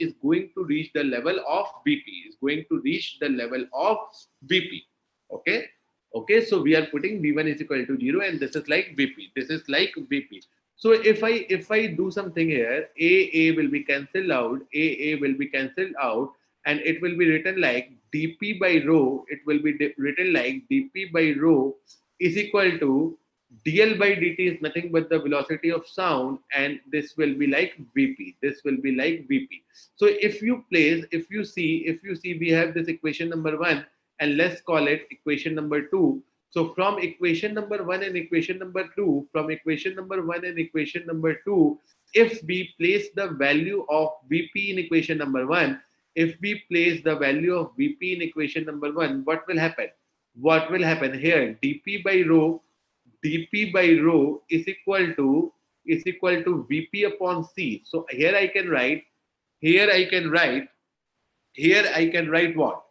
the level of Vp. Okay, so we are putting v1 is equal to 0, and this is like Vp. So if I do something here, a will be cancelled out, and it will be written like dp by rho. Dp by rho is equal to dl by dt is nothing but the velocity of sound, and this will be like Vp. So if you see, we have this equation number 1, and let's call it equation number 2. So from equation number 1 and equation number 2, if we place the value of Vp in equation number 1, what will happen? Here? dp by rho is equal to Vp upon c. So here I can write what?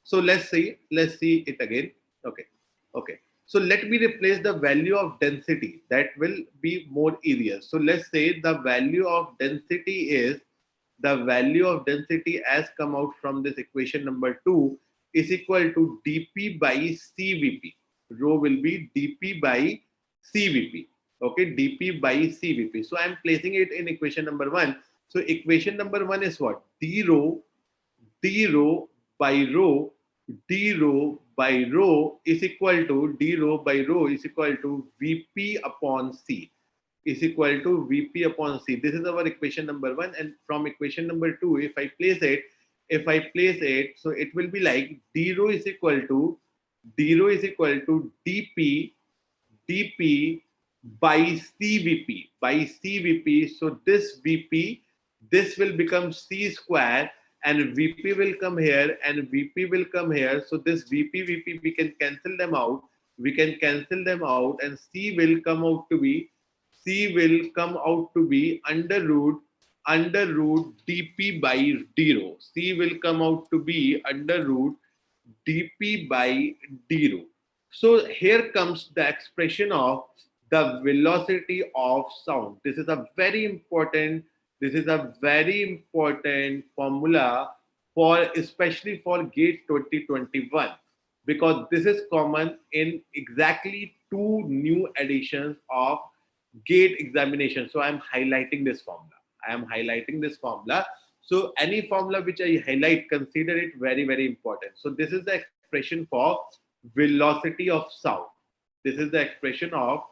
So let's see it again. Okay. So let me replace the value of density. That will be more easier. So let's say the value of density as come out from this equation number 2 is equal to dp by cvp. Rho will be dp by cvp. Okay, dp by cvp. So I am placing it in equation number 1. So equation number 1 is what? d rho by rho is equal to Vp upon C. is equal to Vp upon C. This is our equation number 1, and from equation number 2, if I place it, so it will be like d rho is equal to dp by CVP. So this VP, this will become C square, and VP will come here and VP will come here. So this VP, we can cancel them out. And C will come out to be under root dp by d rho. C will come out to be under root dp by d rho. So here comes the expression of the velocity of sound. This is a very important formula for, especially for GATE 2021, because this is common in exactly 2 new editions of GATE examination. So I am highlighting this formula. So any formula which I highlight, consider it very, very important. So this is the expression for velocity of sound. This is the expression of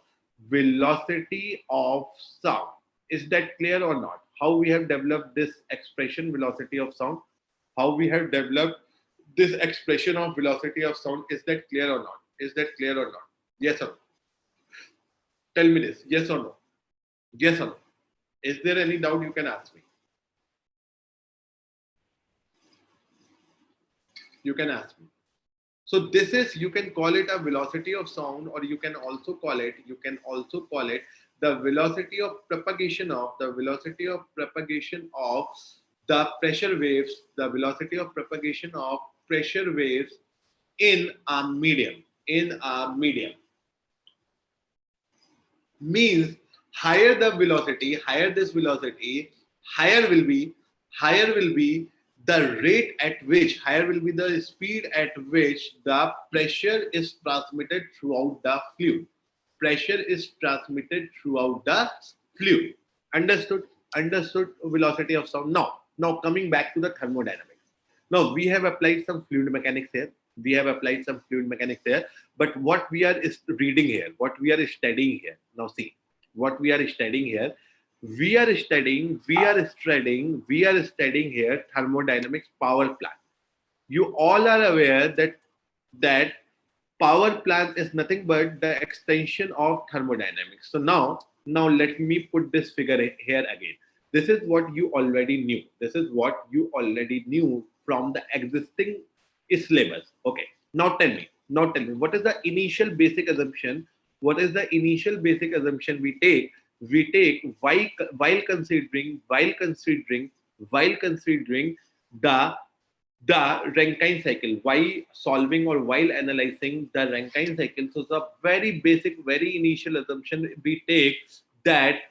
velocity of sound. Is that clear or not? How we have developed this expression, velocity of sound? How we have developed this expression of velocity of sound? Is that clear or not? Yes or no? Tell me this. Yes or no? Is there any doubt? You can ask me. So this is, you can call it a velocity of sound, or you can also call it the velocity of propagation of the pressure waves, in a medium. Means higher the velocity, higher will be the rate at which, higher will be the speed at which the pressure is transmitted throughout the fluid. Understood velocity of sound. Now coming back to the thermodynamics. Now we have applied some fluid mechanics here. But what we are reading here, what we are studying here. Now see, what we are studying here. We are studying here thermodynamics power plant. You all are aware that power plant is nothing but the extension of thermodynamics. So now let me put this figure here again. This is what you already knew. From the existing syllabus. Okay. Now tell me, what is the initial basic assumption? We take while considering the Rankine cycle, while solving or while analyzing the Rankine cycle. So the very basic, very initial assumption we take that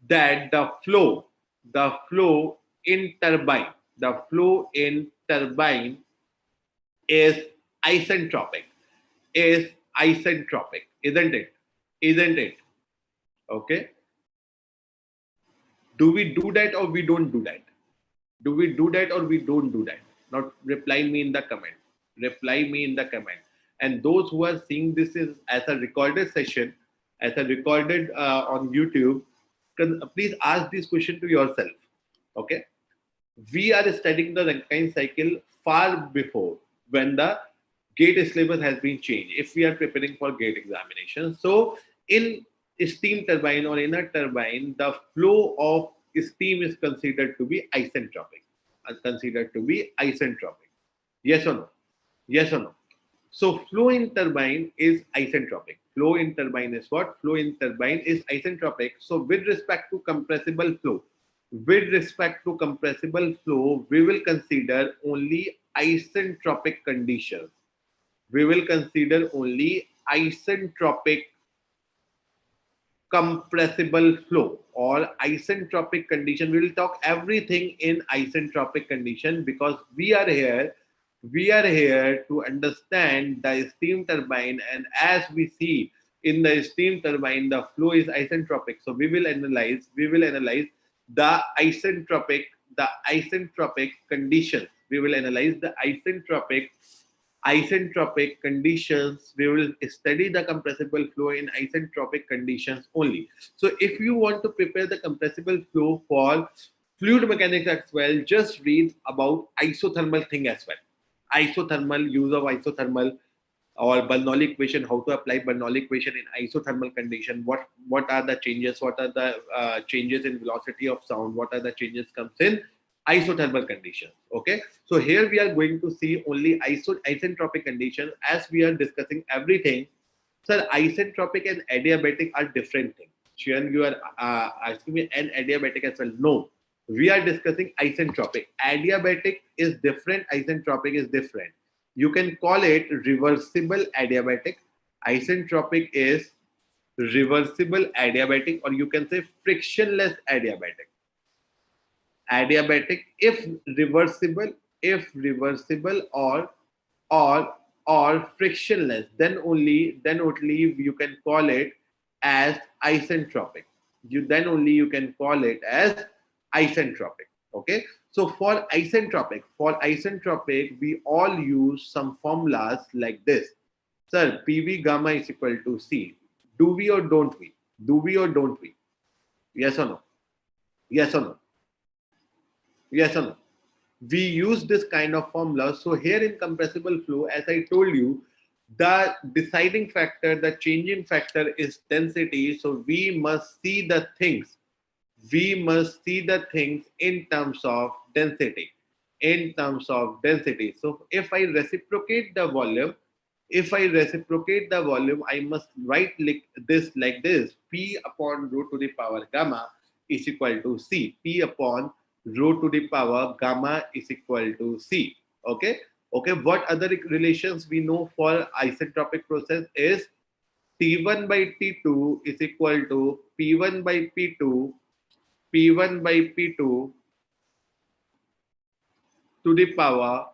the flow in turbine is isentropic, isn't it? Okay. Do we do that or we don't do that? Now reply me in the comment. And those who are seeing this is as a recorded session, on YouTube, please ask this question to yourself. Okay. We are studying the Rankine cycle far before when the GATE syllabus has been changed, if we are preparing for GATE examination. So in a steam turbine or in a turbine, the flow of steam is considered to be isentropic. Yes or no? So flow in turbine is isentropic. Flow in turbine is what? Isentropic. So with respect to compressible flow, we will consider only isentropic conditions. Compressible flow or isentropic condition. We will talk everything in isentropic condition, because we are here to understand the steam turbine, and as we see in the steam turbine, the flow is isentropic. So we will analyze the isentropic conditions. We will analyze the isentropic isentropic conditions. We will study the compressible flow in isentropic conditions only. So if you want to prepare the compressible flow for fluid mechanics as well, just read about isothermal thing as well. Isothermal, use of isothermal or Bernoulli equation, how to apply Bernoulli equation in isothermal condition, what are the changes, what are the changes in velocity of sound, what are the changes comes in isothermal conditions. Okay, so here we are going to see only isentropic conditions as we are discussing everything. Sir, isentropic and adiabatic are different things. Sharon, you are asking me an adiabatic as well. No, we are discussing isentropic. Adiabatic is different, isentropic is different. You can call it reversible adiabatic. Isentropic is reversible adiabatic, or you can say frictionless adiabatic. Adiabatic, if reversible or frictionless, then only you can call it as isentropic. You can call it as isentropic. Okay, so for isentropic we all use some formulas like this. Sir, PV gamma is equal to C. Do we or don't we? Yes or no? Yes or no? Yes or no? We use this kind of formula. So here in compressible flow, as I told you, the deciding factor, the changing factor is density. So we must see the things. In terms of density. So if I reciprocate the volume, I must write this like this: P upon rho to the power gamma is equal to C. P upon rho to the power gamma is equal to C. Okay. What other relations we know for isentropic process is T1 by T2 is equal to P1 by P2 to the power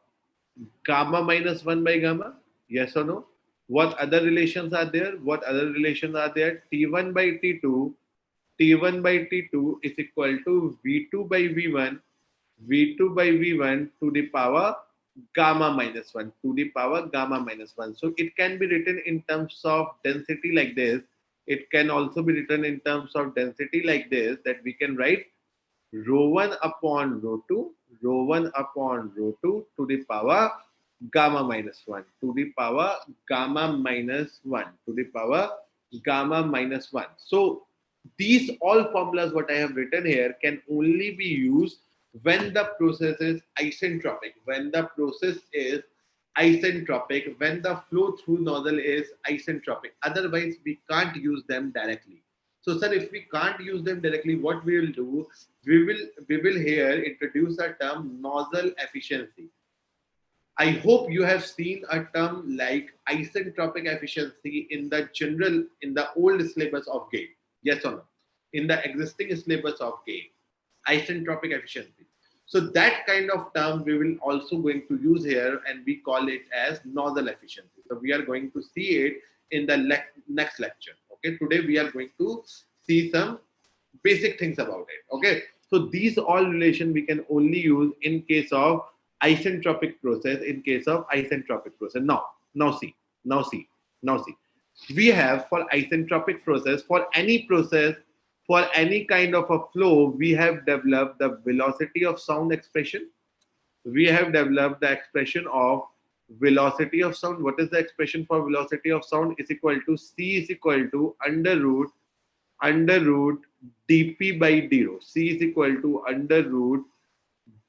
gamma minus 1 by gamma. Yes or no? What other relations are there? T1 by T2 is equal to V2 by V1 to the power gamma minus 1 So it can be written in terms of density like this. It can also be written in terms of density like this, that we can write rho 1 upon rho 2 to the power gamma minus 1 to the power gamma minus 1. So these all formulas what I have written here can only be used when the process is isentropic. When the flow through nozzle is isentropic. Otherwise, we can't use them directly. So, sir, if we can't use them directly, what we will do? We will here introduce a term nozzle efficiency. I hope you have seen a term like isentropic efficiency in the old syllabus of GATE. Yes or no? In the existing syllabus of GATE, isentropic efficiency. So that kind of term we will also going to use here, and we call it as nozzle efficiency. So we are going to see it in the next lecture. Okay, today we are going to see some basic things about it. Okay, so these all relation we can only use in case of isentropic process. Now see. We have for isentropic process, for any kind of a flow, we have developed the velocity of sound expression. We have developed the expression of velocity of sound. What is the expression for velocity of sound? Is equal to C is equal to under root dp by d rho. C is equal to under root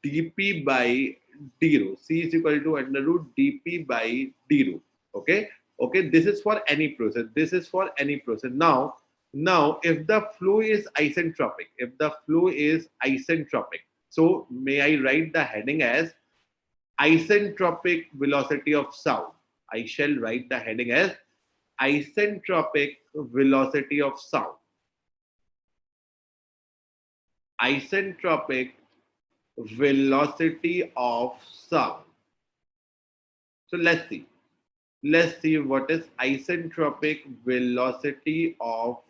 dp by d rho. C is equal to under root dp by d rho. Okay. This is for any process. Now, if the flow is isentropic, so may I write the heading as isentropic velocity of sound. I shall write the heading as isentropic velocity of sound. Isentropic velocity of sound. So let's see what is isentropic velocity of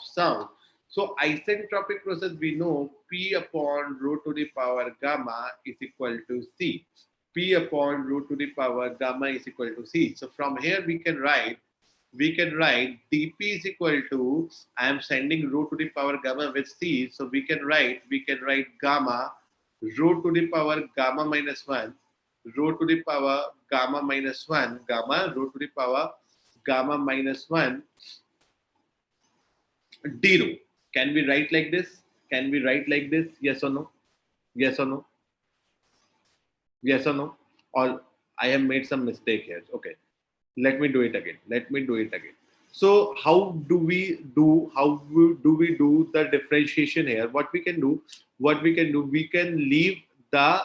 sound. So isentropic process, we know P upon rho to the power gamma is equal to C. P upon rho to the power gamma is equal to C. So from here we can write dp is equal to, I am sending rho to the power gamma with C. So we can write gamma rho to the power gamma minus 1, rho to the power gamma minus 1, gamma rho to the power gamma minus 1 d rho. Can we write like this? Can we write like this? Yes or no? Yes or no? Yes or no? Or I have made some mistake here. Okay. Let me do it again. Let me do it again. So how do we do the differentiation here? What we can do, we can leave the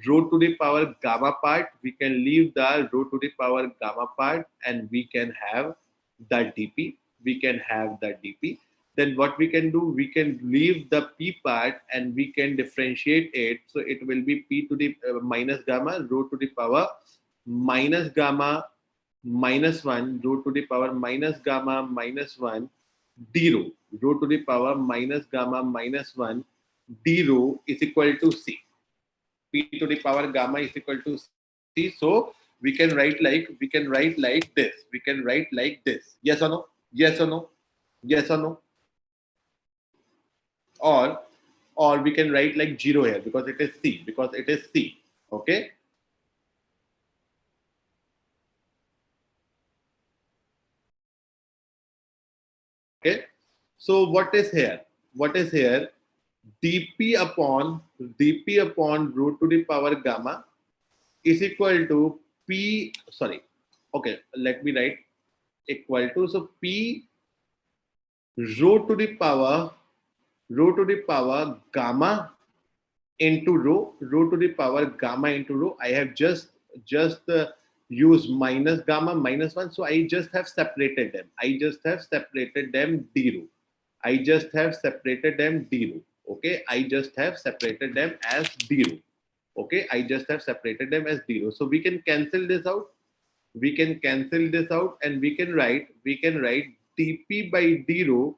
rho to the power gamma part. We can leave the rho to the power gamma part, and we can have the dp. We can have the dp. Then what we can do, we can leave the p part and we can differentiate it. So it will be p to the minus gamma rho to the power minus gamma minus 1 rho to the power minus gamma minus 1 d rho. Rho to the power minus gamma minus 1 d rho is equal to C. P to the power gamma is equal to C. So we can write like this. We can write like this. Yes or no? Yes or no? Yes or no? Or or we can write like 0 here because it is C. Because it is C. Okay. Okay. So what is here? What is here? dp upon root to the power gamma is equal to p. Sorry. Okay. Let me write equal to. So p rho to the power gamma into rho to the power gamma into rho. I have just used minus gamma minus 1. So I just have separated them. I just have separated them d rho. I just have separated them d rho. Okay, I just have separated them as d rho. Okay, I just have separated them as d rho. So we can cancel this out. We can cancel this out, and we can write dp by d rho.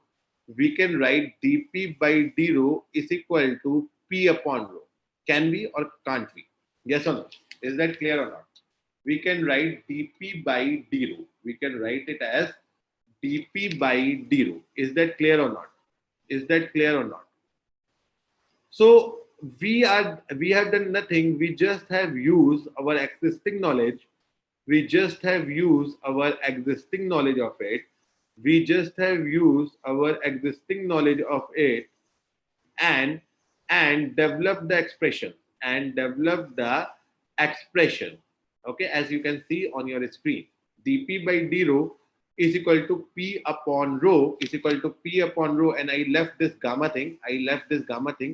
We can write dp by d rho is equal to p upon rho. Can we or can't we? Yes or no? Is that clear or not? We can write dp by d rho. We can write it as dp by d rho. Is that clear or not? Is that clear or not? So we have done nothing. We just have used our existing knowledge. We just have used our existing knowledge of it. We just have used our existing knowledge of it, and develop the expression and develop the expression. Okay, as you can see on your screen, dp by d rho is equal to p upon rho is equal to p upon rho, and I left this gamma thing.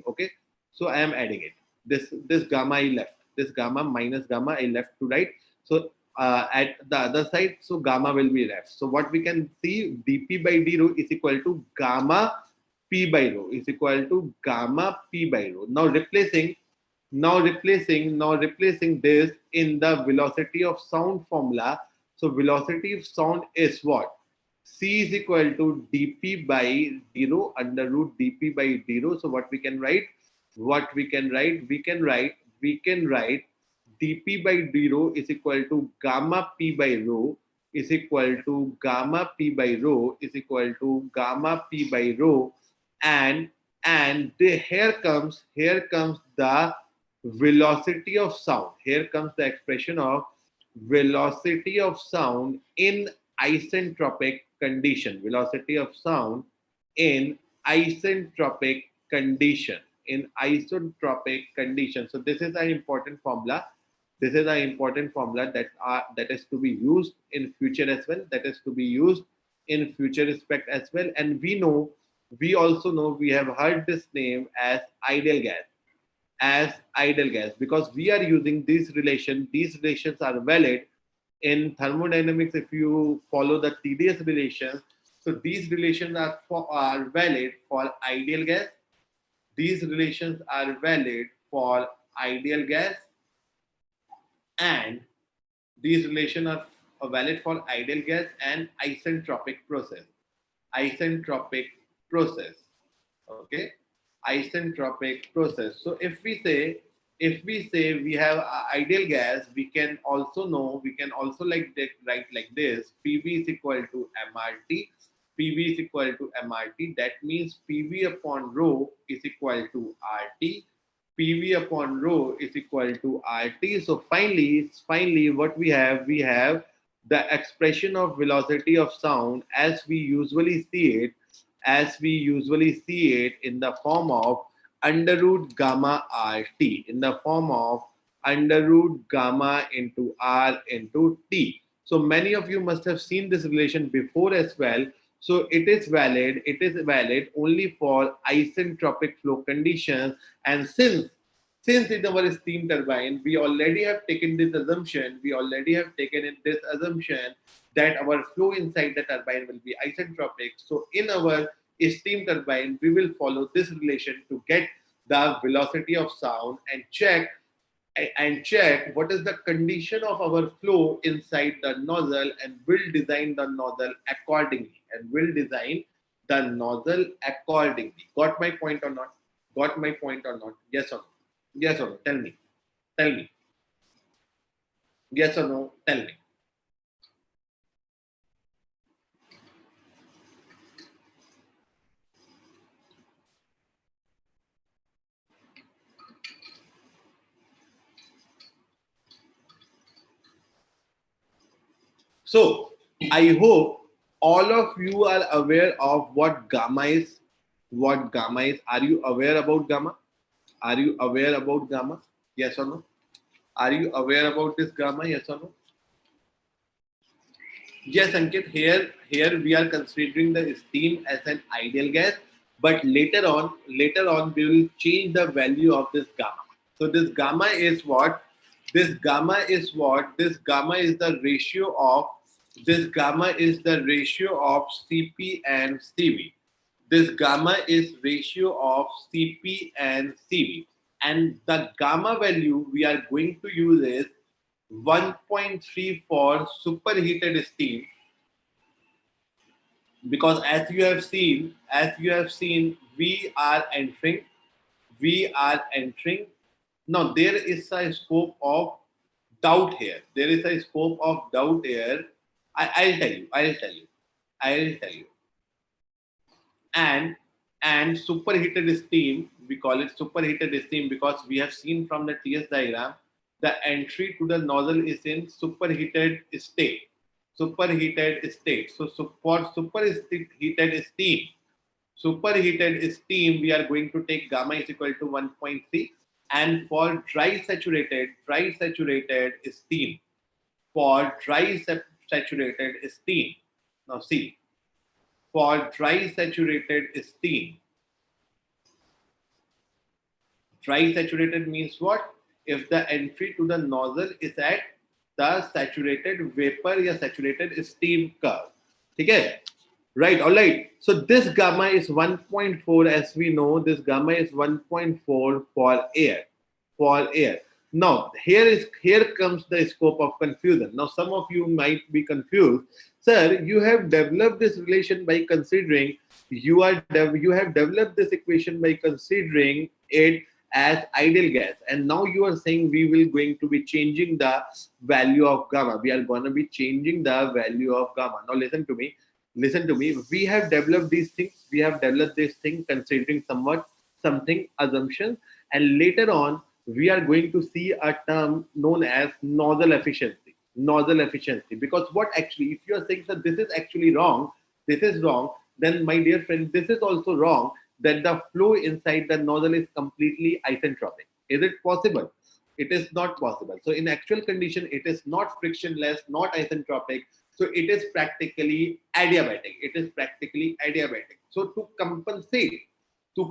Okay, so I am adding it. This gamma I left. This gamma minus gamma I left to right. So at the other side, so gamma will be left. So what we can see, dp by d rho is equal to gamma p by rho is equal to gamma p by rho. Now replacing this in the velocity of sound formula. So velocity of sound is what? C is equal to dp by d rho under root dp by d rho. So what we can write? What we can write? We can write dp by d rho is equal to gamma p by rho is equal to gamma p by rho is equal to gamma p by rho, and here comes the velocity of sound. Here comes the expression of velocity of sound in isentropic condition. Velocity of sound in isentropic condition. In isentropic condition. So this is an important formula. This is an important formula that is to be used in future as well. That is to be used in future respect as well. And we also know, we have heard this name as ideal gas. As ideal gas, because we are using these relations. These relations are valid in thermodynamics. If you follow the TDS relations, so these relations are valid for ideal gas. These relations are valid for ideal gas, and these relations are valid for ideal gas and isentropic process. Isentropic process. Okay, isentropic process. So if we say we have ideal gas, we can also know, we can also write like this: PV is equal to MRT. PV is equal to MRT. That means PV upon rho is equal to RT. PV upon rho is equal to RT. So finally, what we have the expression of velocity of sound as we usually see it, in the form of under root gamma RT, in the form of under root gamma into R into T. So many of you must have seen this relation before as well. So it is valid only for isentropic flow conditions. And since in our steam turbine, we already have taken this assumption, that our flow inside the turbine will be isentropic. So in our steam turbine, we will follow this relation to get the velocity of sound and check what is the condition of our flow inside the nozzle, and will design the nozzle accordingly. Got my point or not? Yes or no? Yes or no? Tell me. Yes or no? Tell me. So I hope all of you are aware of what gamma is. Are you aware about gamma? Yes or no? Are you aware about this gamma? Yes or no? Yes, Ankit. Here we are considering the steam as an ideal gas, but later on, we will change the value of this gamma. So this gamma is what? This gamma is the ratio of Cp and Cv. This gamma is ratio of Cp and Cv, and the gamma value we are going to use is 1.3 for superheated steam, because as you have seen, we are entering. Now there is a scope of doubt here. I'll tell you. And superheated steam, we call it superheated steam because we have seen from the TS diagram, the entry to the nozzle is in superheated state. So for superheated steam, we are going to take gamma is equal to 1.3. And for dry saturated steam, now see, for dry saturated means what? If the entry to the nozzle is at the saturated vapor or saturated steam curve. Okay? Right, all right. So this gamma is 1.4, as we know. This gamma is 1.4 for air. Now here comes the scope of confusion. Now some of you might be confused, sir. You have developed this relation by considering you have developed this equation by considering it as ideal gas, and now you are saying we will going to be changing the value of gamma. We are going to be changing the value of gamma. Now listen to me. We have developed these things. Considering something assumptions, and later on we are going to see a term known as nozzle efficiency. Because what actually, if you are saying that this is actually wrong, then my dear friend, this is also wrong, that the flow inside the nozzle is completely isentropic. Is it possible? It is not possible. So in actual condition, it is not frictionless, not isentropic. So it is practically adiabatic. So to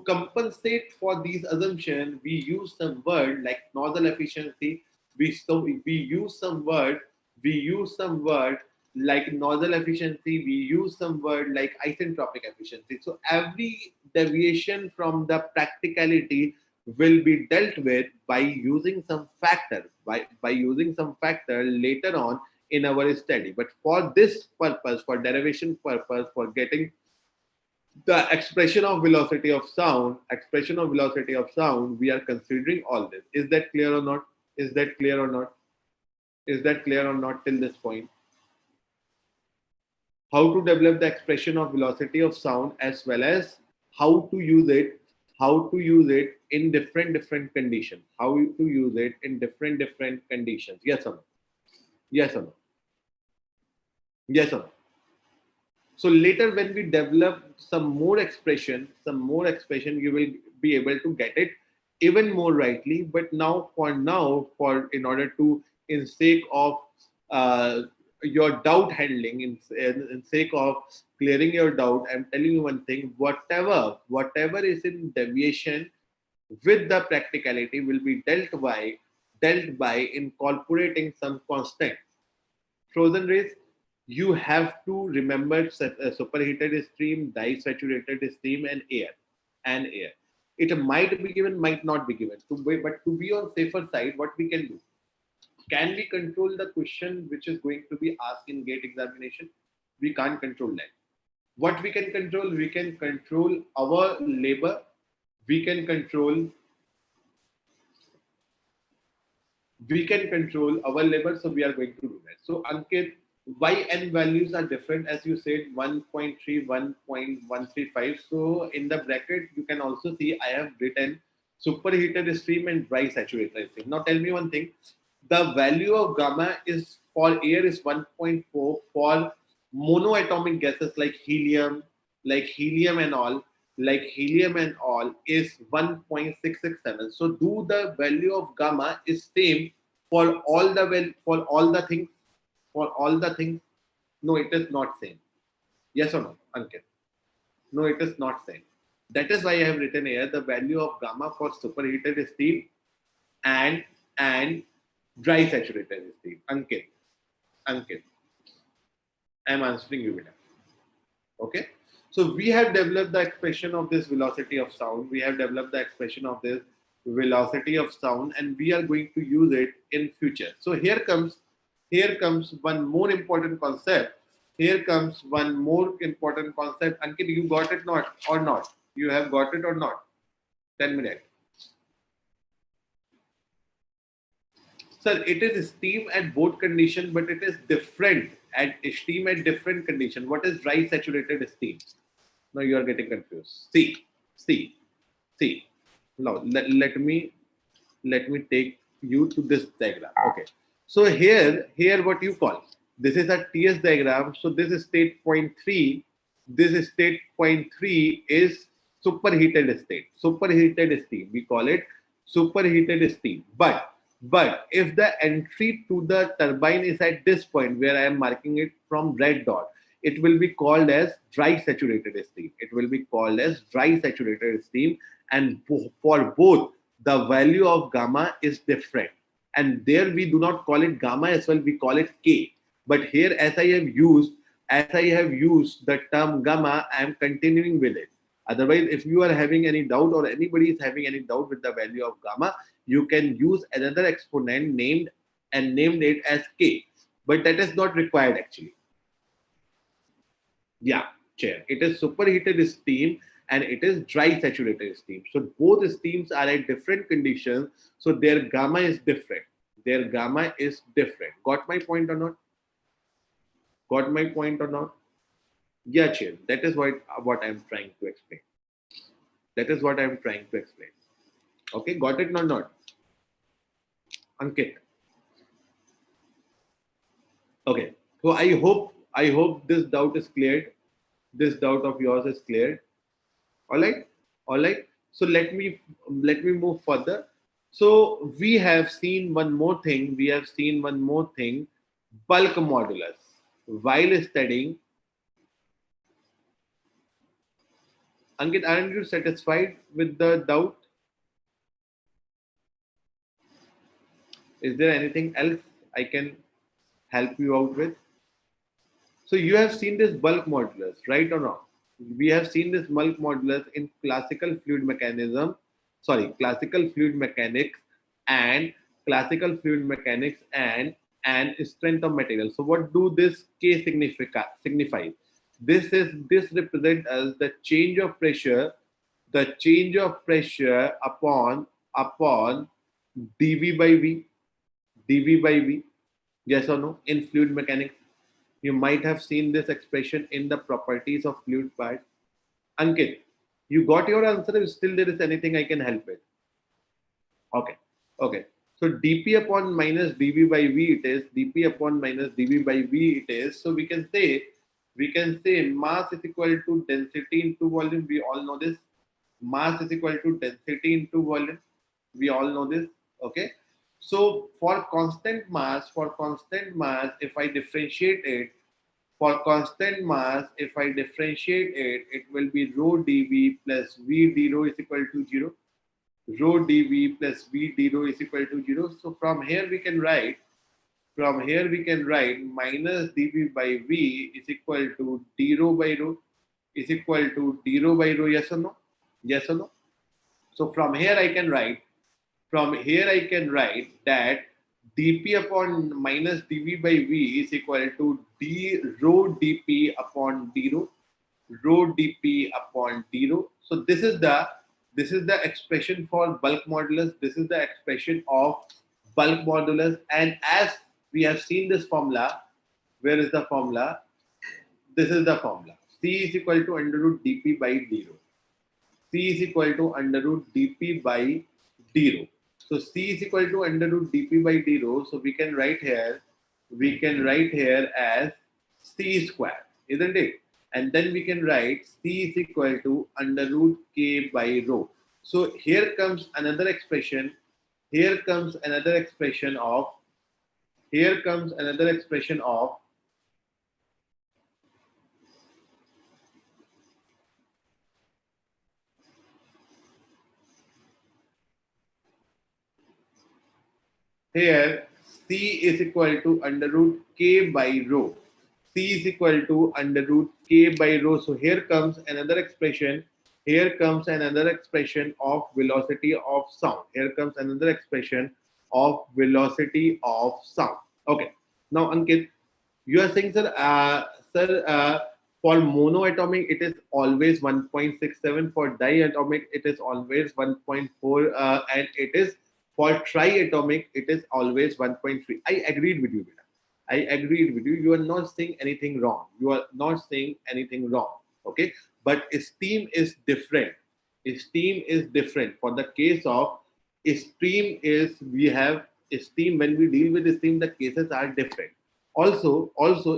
compensate for these assumptions, we use some word like nozzle efficiency. We use some word like nozzle efficiency. We use some word like isentropic efficiency. So every deviation from the practicality will be dealt with by using some factor, later on in our study. But for this purpose, for derivation purpose, for getting The expression of velocity of sound, we are considering all this. Is that clear or not? Is that clear or not? Is that clear or not till this point? How to develop the expression of velocity of sound, as well as how to use it, in different conditions. How to use it in different conditions. Yes or no? Yes or no? Yes or no? So later when we develop some more expression, you will be able to get it even more rightly. But now, for in order to, in sake of your doubt handling, in sake of clearing your doubt, I'm telling you one thing: whatever is in deviation with the practicality will be dealt by incorporating some constant. Frozen rays, you have to remember superheated stream, dye-saturated stream, and air. It might be given, might not be given. But to be on safer side, what we can do? Can we control the question which is going to be asked in gate examination? We can't control that. What we can control? We can control our labor. We can control our labor, so we are going to do that. So Ankit, why n values are different, as you said, 1.3, 1.135. So in the bracket you can also see I have written superheated stream and dry saturated stream. Now tell me one thing: the value of gamma is for air is 1.4, for monoatomic gases like helium, and all, is 1.667. So do the value of gamma is same for all the things, No, it is not same. Yes or no, Ankit? No, it is not same. That is why I have written here the value of gamma for superheated steam and dry saturated steam. Ankit, I am answering you, Vita. Okay. So we have developed the expression of this velocity of sound. And we are going to use it in future. So here comes one more important concept. Ankit, you got it or not? You have got it or not? Tell me that. Sir, it is steam at both condition, but it is different at steam at different condition. What is dry saturated steam? Now you are getting confused. See. Now let me take you to this diagram. Okay. So here what you call, this is a TS diagram. So this is state point 3. This state point 3 is superheated steam. We call it superheated steam. But if the entry to the turbine is at this point where I am marking it from red dot, it will be called as dry saturated steam. And for both, the value of gamma is different. And there we do not call it gamma as well, we call it K. But here, as I have used the term gamma, I am continuing with it. Otherwise, if you are having any doubt, or anybody is having any doubt with the value of gamma, you can use another exponent named it as K. But that is not required actually. Yeah, chair. It is superheated steam and it is dry saturated steam. So both steams are at different conditions. So their gamma is different. Got my point or not? Yeah, chair. That is what I am trying to explain. Okay, got it or not? Ankit. Okay. So I hope this doubt is cleared. This doubt of yours is cleared. All right. So let me move further. So we have seen one more thing. Bulk modulus. While studying, Ankit, aren't you satisfied with the doubt? Is there anything else I can help you out with? So you have seen this bulk modulus, right or not? We have seen this bulk modulus in classical fluid mechanics and strength of material. So what do this K signify? This represents as the change of pressure, upon dv by v. Yes or no? In fluid mechanics, you might have seen this expression in the properties of fluid part. Ankit, you got your answer. If still there is anything I can help with. Okay. Okay. So dp upon minus dv by v it is. dp upon minus dv by v it is. So we can say mass is equal to density into volume. We all know this. Mass is equal to density into volume. We all know this. Okay. So for constant mass, if I differentiate it, it will be rho dv plus v d rho is equal to 0. Rho dv plus v d rho is equal to 0. So from here we can write minus dv by v is equal to d rho by rho Yes or no? Yes or no? So from here I can write that dp upon minus dv by v is equal to d rho dp upon d rho So this is the expression for bulk modulus. This is the expression of bulk modulus. And as we have seen this formula, where is the formula? This is the formula. C is equal to under root dp by d rho. C is equal to under root dp by d rho. So C is equal to under root dp by d rho. So we can write here as C square, isn't it? And then we can write C is equal to under root k by rho. So here comes another expression. Here comes another expression of Here comes another expression of here C is equal to under root k by rho. C is equal to under root k by rho. So here comes another expression. Here comes another expression of velocity of sound. Here comes another expression of velocity of sound. Okay. Now, Ankit, you are saying, sir, for monoatomic, it is always 1.67. For diatomic, it is always 1.4. And it is for triatomic, it is always 1.3. I agreed with you, Beta. I agreed with you. You are not saying anything wrong. Okay. But steam is different. Steam is different. For the case of steam we have steam. When we deal with steam, the cases are different. Also,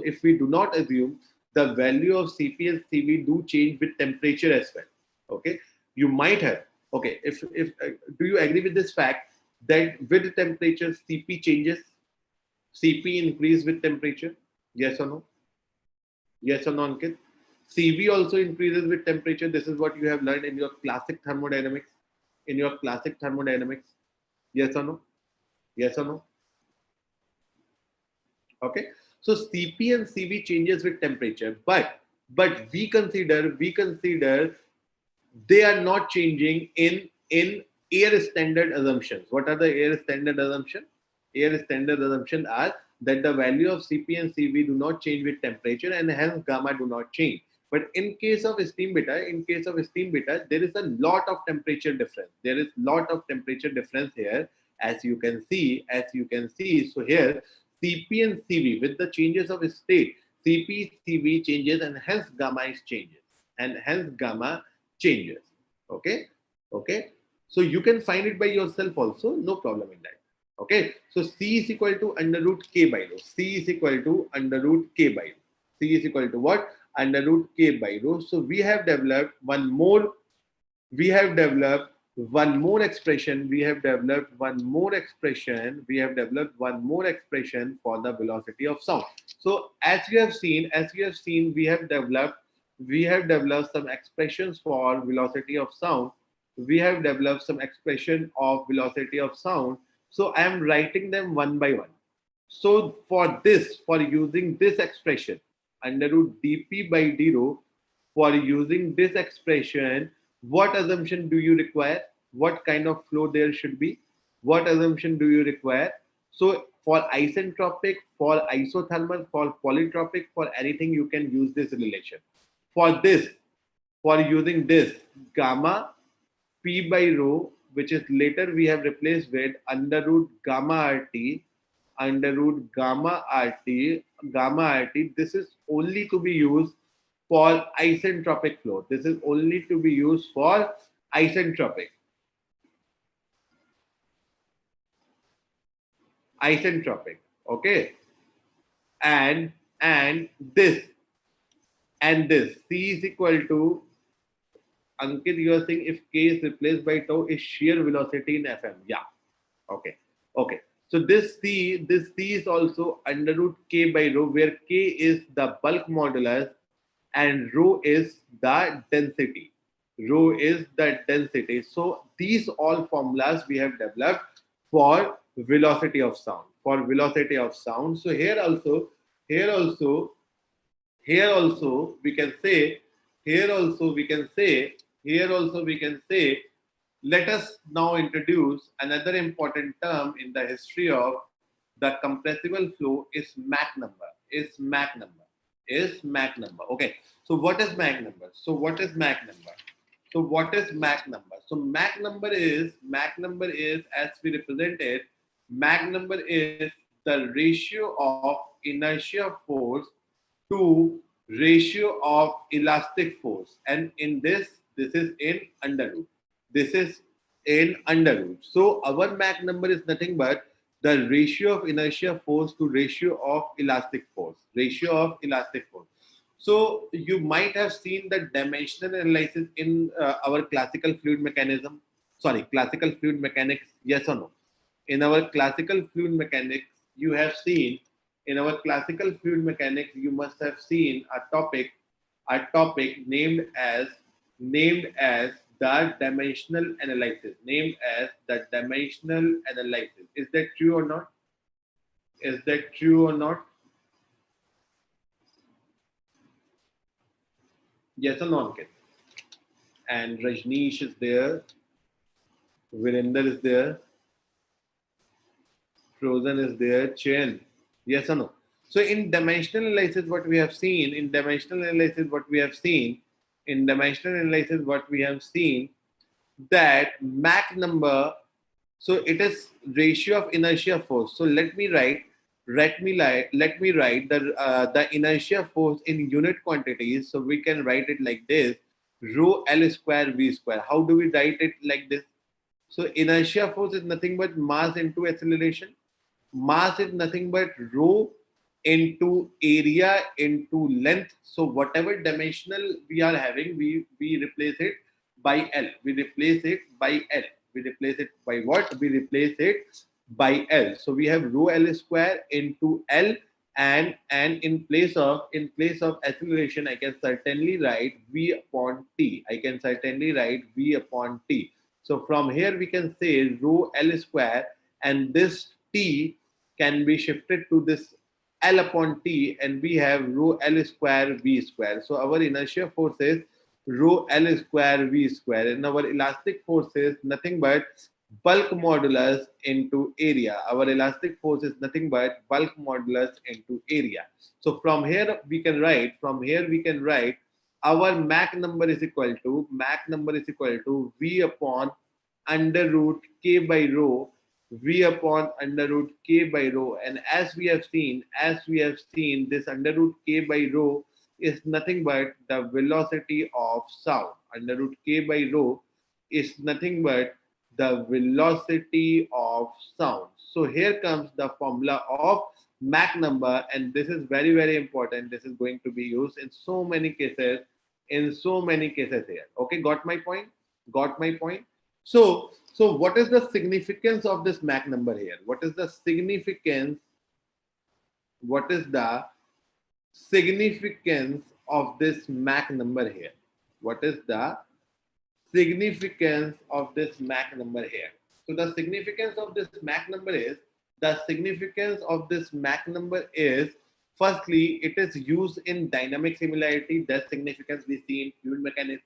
if we do not assume, the value of Cp and Cv do change with temperature as well. Okay. You might have. Okay. If do you agree with this fact that with temperature Cp changes? Cp increase with temperature? Yes or no? Yes or no, Ankit? Cv also increases with temperature. This is what you have learned in your classic thermodynamics. Yes or no? Yes or no? Okay. So Cp and Cv changes with temperature, but we consider they are not changing in air standard assumptions. What are the air standard assumptions? Air standard assumptions are that the value of Cp and Cv do not change with temperature, and hence gamma do not change. But in case of steam beta, there is a lot of temperature difference. Here, as you can see. So here, Cp and Cv with the changes of state, Cp, Cv changes, and hence gamma changes. Okay. So you can find it by yourself also. No problem in that. Okay. So C is equal to under root k by rho. C is equal to what? Under root k by rho. So we have developed one more expression. For the velocity of sound. So as you have seen, we have developed some expressions for velocity of sound. So I am writing them one by one. So for using this expression, under root dp by d rho, for using this expression, what assumption do you require? What kind of flow there should be? What assumption do you require? So For isentropic, for isothermal, for polytropic, for anything you can use this relation. For this, for using this, gamma P by rho, which is later we have replaced with under root gamma RT, under root gamma RT. This is only to be used for isentropic flow. This is only to be used for isentropic. Isentropic. Okay. And this C is equal to, Ankit, you are saying if K is replaced by tau is shear velocity in FM. Yeah. Okay. Okay. So this C is also under root K by rho, where K is the bulk modulus and rho is the density. Rho is the density. So these all formulas we have developed for velocity of sound. For velocity of sound. So here also we can say, let us now introduce another important term in the history of the compressible flow is Mach number. Okay. So what is Mach number? So Mach number is as we represented, Mach number is the ratio of inertia force to ratio of elastic force, and in this is in under root. So our Mach number is nothing but the ratio of inertia force to ratio of elastic force. So you might have seen the dimensional analysis in our classical fluid mechanics. Yes or no? In our classical fluid mechanics, you have seen, you must have seen a topic named as the dimensional analysis. Is that true or not? Yes or no, Ankit? And Rajneesh is there. Virender is there. Frozen is there. Chen. Yes or no? So in dimensional analysis, what we have seen that Mach number, so it is ratio of inertia force. So let me write the inertia force in unit quantities. So we can write it like this: rho L square V square. How do we write it like this? So inertia force is nothing but mass into acceleration. Mass is nothing but rho into area into length. So whatever dimensional we are having, we replace it by L. We replace it by what? We replace it by L. So we have rho L square into L, and in place of acceleration, I can certainly write V upon T. So from here we can say rho L square, and this T can be shifted to this L upon T, and we have rho L square V square. So our inertia force is rho L square V square, and our elastic force is nothing but bulk modulus into area. Our elastic force is nothing but bulk modulus into area. So from here we can write our Mach number is equal to V upon under root K by rho, and as we have seen, this under root K by rho is nothing but the velocity of sound. Under root K by rho is nothing but the velocity of sound. So here comes the formula of Mach number, and this is very, very important. This is going to be used in so many cases here. Okay, got my point? So what is the significance of this Mach number here? What is the significance of this Mach number here? So the significance of this Mach number is, firstly, it is used in dynamic similarity. That significance we see in fluid mechanics.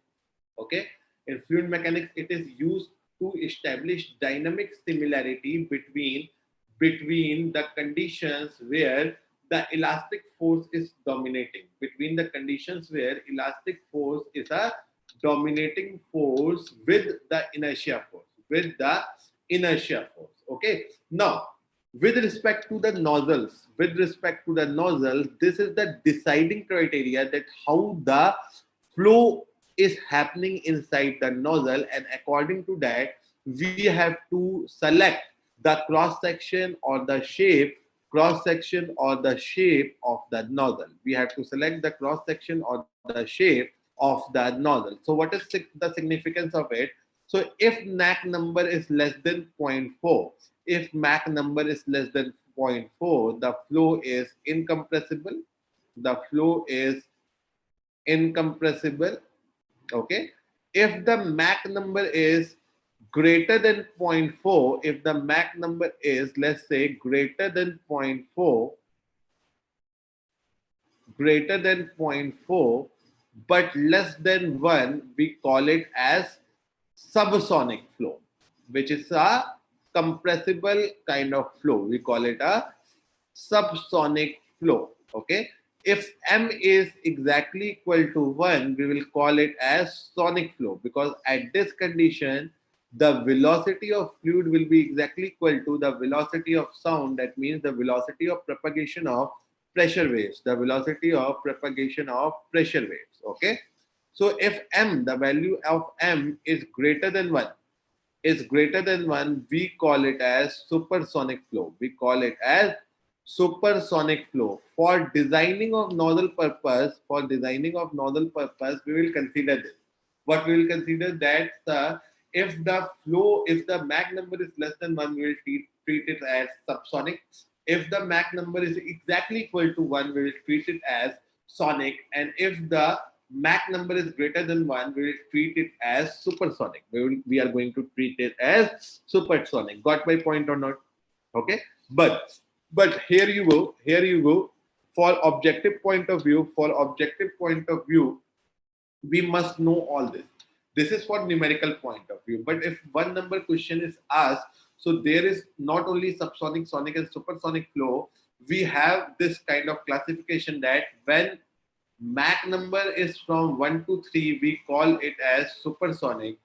Okay, in fluid mechanics, it is used to establish dynamic similarity between between the conditions where the elastic force is dominating, between the conditions where elastic force is a dominating force with the inertia force, with the inertia force. Okay, now with respect to the nozzles, this is the deciding criteria that how the flow is happening inside the nozzle, and according to that we have to select the cross section or the shape of the nozzle. We have to select the cross section or the shape of the nozzle. So what is the significance of it? So if Mach number is less than zero point 0.4, if Mach number is less than 0.4, the flow is incompressible. The flow is incompressible. Okay. If the Mach number is greater than 0.4, if the Mach number is, let's say, greater than 0.4, but less than 1, we call it as subsonic flow, which is a compressible kind of flow. We call it a subsonic flow. Okay. If m is exactly equal to 1, we will call it as sonic flow, because at this condition, the velocity of fluid will be exactly equal to the velocity of sound. That means the velocity of propagation of pressure waves, the velocity of propagation of pressure waves. Okay. So if m, the value of m is greater than 1, we call it as supersonic flow. We call it as supersonic flow. For designing of nozzle purpose, we will consider this. What we will consider that if the Mach number is less than 1, we will treat it as subsonic. If the Mach number is exactly equal to 1, we will treat it as sonic. And if the Mach number is greater than 1, we will treat it as supersonic. We are going to treat it as supersonic. Got my point or not? Okay. But here you go. For objective point of view, we must know all this. This is for numerical point of view. But if one number question is asked, so there is not only subsonic, sonic, and supersonic flow. We have this kind of classification that when Mach number is from 1 to 3, we call it as supersonic.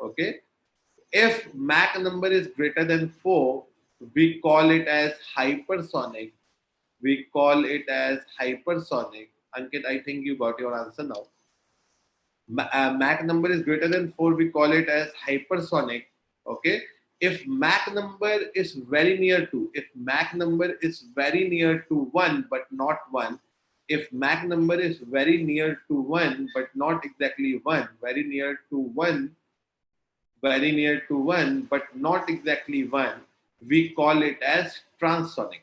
Okay. If Mach number is greater than 4, we call it as hypersonic. Ankit, I think you got your answer now. Mach number is greater than 4, we call it as hypersonic. Okay. If Mach number is very near to, 1 but not 1, if Mach number is very near to 1 but not exactly 1, very near to 1 but not exactly 1, we call it as transonic.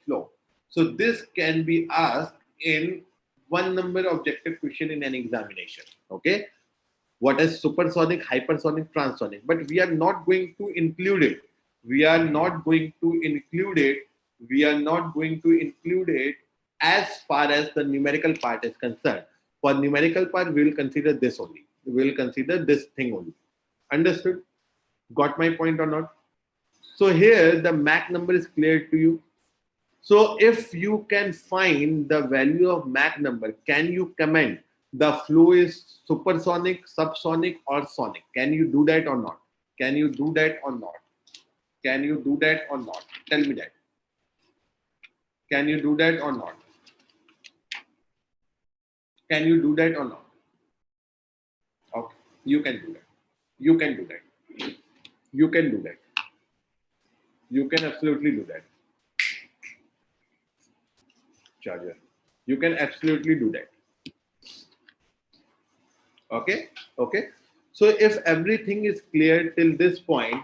Flow. So this can be asked in one number objective question in an examination. Okay. What is supersonic, hypersonic, transonic? But we are not going to include it. As far as the numerical part is concerned. For numerical part, we will consider this only. We will consider this thing only. Understood? Got my point or not? So here the Mach number is clear to you. So if you can find the value of Mach number, can you comment the flow is supersonic, subsonic, or sonic? Can you do that or not? Tell me that. Can you do that or not? Okay, you can do that. You can absolutely do that. Charger. You can absolutely do that. Okay. So if everything is clear till this point,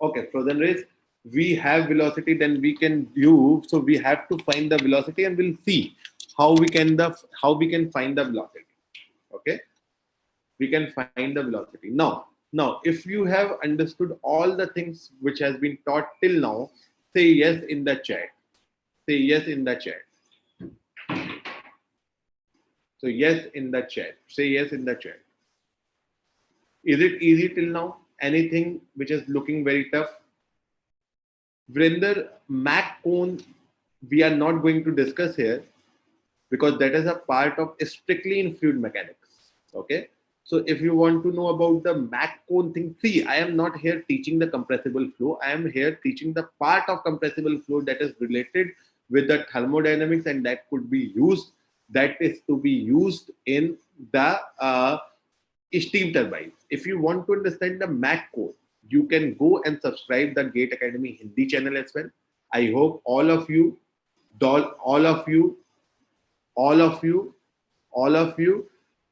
okay, frozen rays, we have velocity, then we can do. So we have to find the velocity, and we'll see how we can find the velocity. Okay, we can find the velocity. Now, if you have understood all the things which has been taught till now, say yes in the chat. So yes in the chat. Say yes in the chat. Is it easy till now? Anything which is looking very tough? Vrinder, Mach cone, we are not going to discuss here because that is a part of strictly in fluid mechanics. Okay. So if you want to know about the Mach cone thing, see, I am not here teaching the compressible flow. I am here teaching the part of compressible flow that is related with the thermodynamics and that could be used, that is to be used in the steam turbines. If you want to understand the Mach code, you can go and subscribe the Gate Academy Hindi channel as well. I hope all of you, all of you, all of you, all of you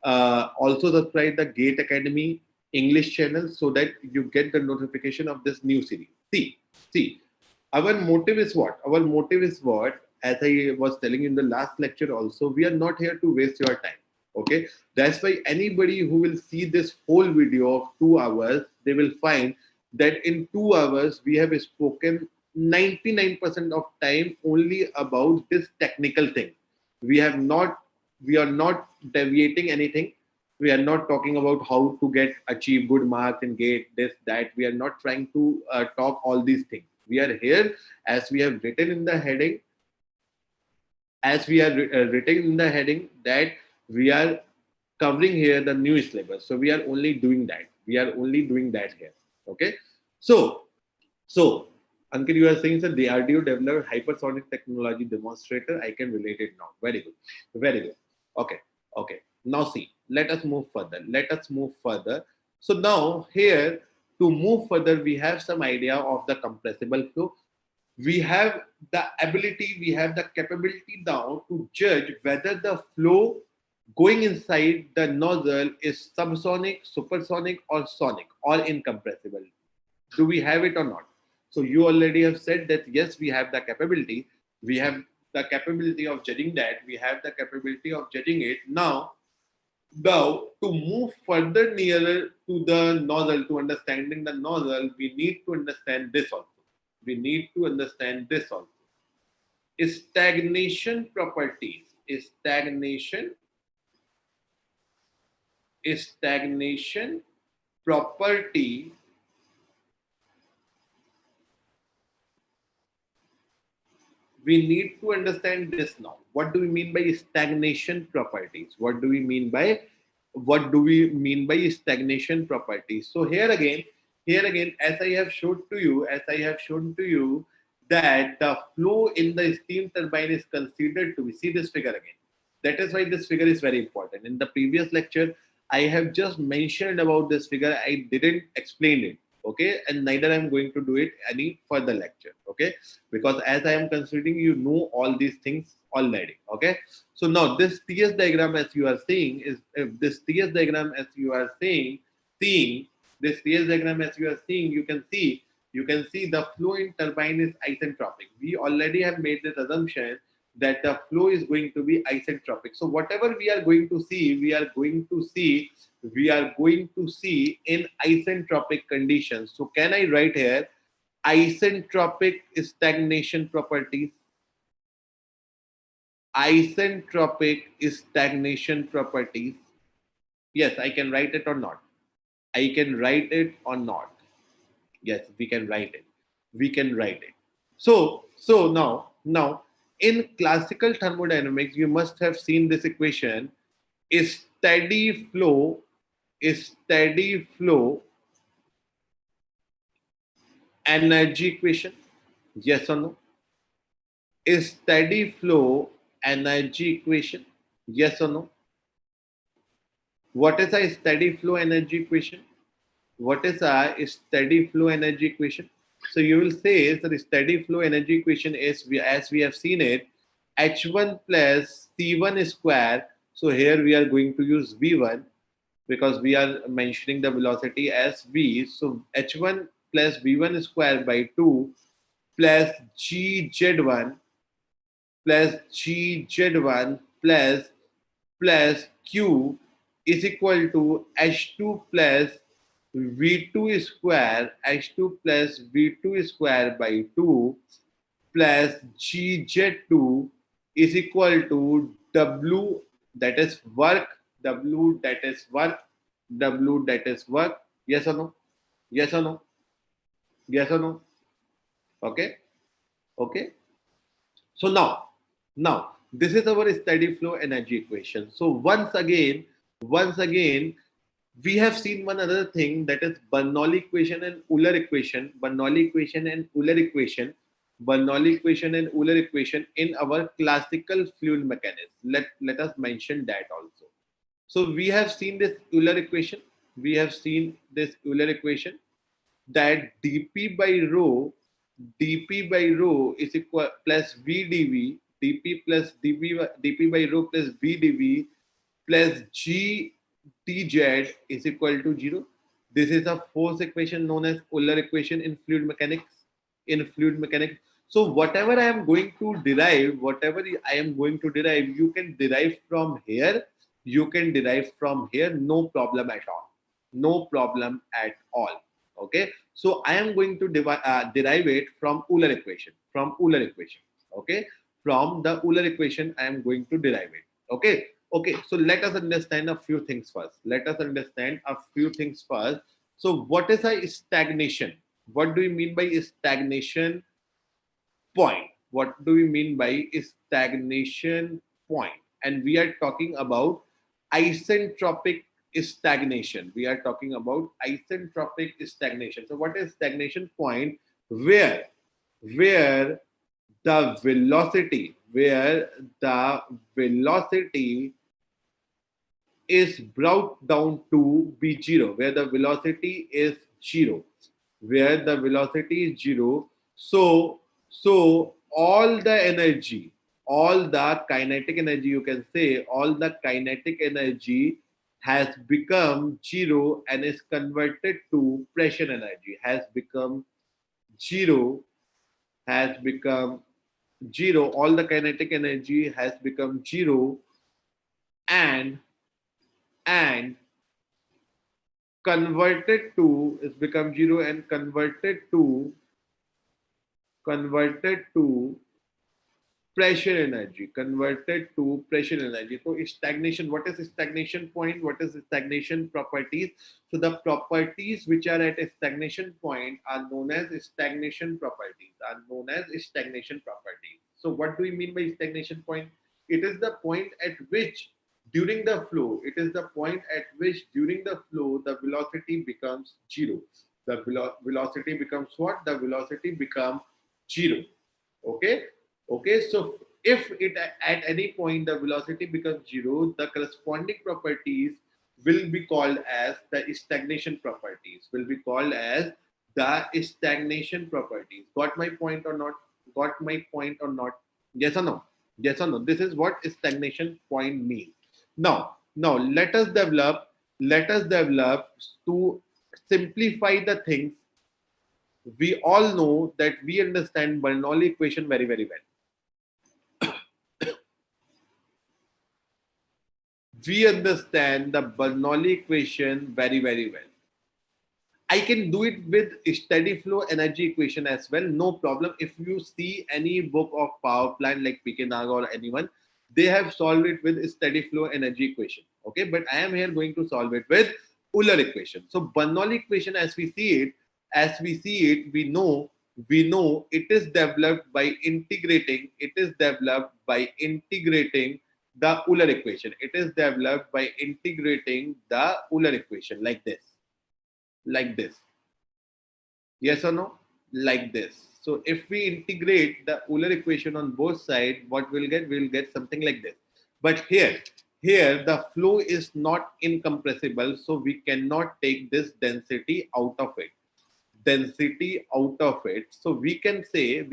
also subscribe the Gate Academy English channel so that you get the notification of this new series. See, our motive is what? Our motive is what? As I was telling you in the last lecture also, we are not here to waste your time. Okay, that's why anybody who will see this whole video of 2 hours, they will find that in 2 hours we have spoken 99% of time only about this technical thing. We have not, we are not deviating anything. We are not talking about how to get achieve good marks in gate, this, that. We are not trying to talk all these things. We are here, as we have written in the heading, written in the heading, that we are covering here the new syllabus. So we are only doing that. We are only doing that here. Okay. So Ankit, you are saying that the RDO developed hypersonic technology demonstrator. I can relate it now. Very good. Very good. Okay. Okay. Now see, let us move further. Let us move further. So now here, to move further, we have some idea of the compressible flow. We have the ability, we have the capability now to judge whether the flow going inside the nozzle is subsonic, supersonic, or sonic, or incompressible. Do we have it or not? So you already have said that yes, we have the capability. We have the capability of judging that. We have the capability of judging it. Now, to move further nearer to the nozzle, to understanding the nozzle, we need to understand this also. We need to understand this also. Stagnation properties. Stagnation property. We need to understand this now. What do we mean by stagnation properties? What do we mean by stagnation properties? So here again, as I have shown to you, that the flow in the steam turbine is considered to be, see this figure again. That is why this figure is very important. In the previous lecture, I have just mentioned about this figure. I didn't explain it. Okay, and neither I'm going to do it any further lecture. Okay, because as I am considering you know all these things already. Okay, so now this TS diagram as you are seeing is this TS diagram as you are seeing this TS diagram as you are seeing, you can see the flow in turbine is isentropic. We already have made this assumption that the flow is going to be isentropic. So whatever we are going to see, we are going to see in isentropic conditions. So can I write here isentropic stagnation properties? Isentropic stagnation properties. Yes, I can write it or not. I can write it or not. Yes, we can write it. We can write it. So now in classical thermodynamics, you must have seen this equation: is steady flow energy equation. Yes or no? Is steady flow energy equation? Yes or no? What is a steady flow energy equation? What is a steady flow energy equation? So you will say that the steady flow energy equation is, as we have seen it, H1 plus C1 square. So here we are going to use V1 because we are mentioning the velocity as V. So H1 plus V1 square by 2 plus GZ1 plus Q is equal to H2 plus V2 square by 2 plus GZ2 is equal to W, that is work, W, that is work. Yes or no? Yes or no? Yes or no? Okay. Okay. So now this is our steady flow energy equation. So once again, we have seen one other thing, that is Bernoulli equation and Euler equation. Bernoulli equation and Euler equation. Bernoulli equation and Euler equation in our classical fluid mechanics. Let us mention that also. So we have seen this Euler equation. We have seen this Euler equation, that dp by rho, dp by rho is equal plus v dv, dp plus dp by rho plus v dv plus g dz is equal to 0. This is a force equation known as Euler equation in fluid mechanics. In fluid mechanics. So whatever I am going to derive, you can derive from here. You can derive from here, no problem at all. No problem at all. Okay. So I am going to derive it from Euler equation. From Euler equation. Okay. From the Euler equation, I am going to derive it. Okay. Okay, so let us understand a few things first. So what is a stagnation? What do we mean by stagnation point? What do we mean by stagnation point? And we are talking about isentropic stagnation. So what is stagnation point? Where the velocity, is brought down to be 0, where the velocity is 0, so all the energy, all the kinetic energy, you can say all the kinetic energy has become 0 and is converted to pressure energy, has become 0, all the kinetic energy has become 0, and converted to, is become 0 and converted to pressure energy. So stagnation, what is stagnation point? What is stagnation properties? So the properties which are at a stagnation point are known as stagnation properties. So what do we mean by stagnation point? It is the point at which during the flow, the velocity becomes 0. The velocity becomes what? The velocity becomes 0. Okay. Okay, so if it at any point the velocity becomes 0, the corresponding properties will be called as the stagnation properties. Got my point or not? Yes or no? Yes or no? This is what stagnation point means. Now let us develop to simplify the things. We all know that we understand Bernoulli equation very, very well. We understand the Bernoulli equation very, very well. I can do it with steady flow energy equation as well, no problem. If you see any book of power plant like PK Naga or anyone, they have solved it with steady flow energy equation. Okay, but I am here going to solve it with Euler equation. So Bernoulli equation, as we see it, we know it is developed by integrating. The Euler equation. It is developed by integrating the Euler equation like this. Yes or no? Like this. So if we integrate the Euler equation on both sides, what we'll get? We'll get something like this. But here the flow is not incompressible, so we cannot take this density out of it. So we can say,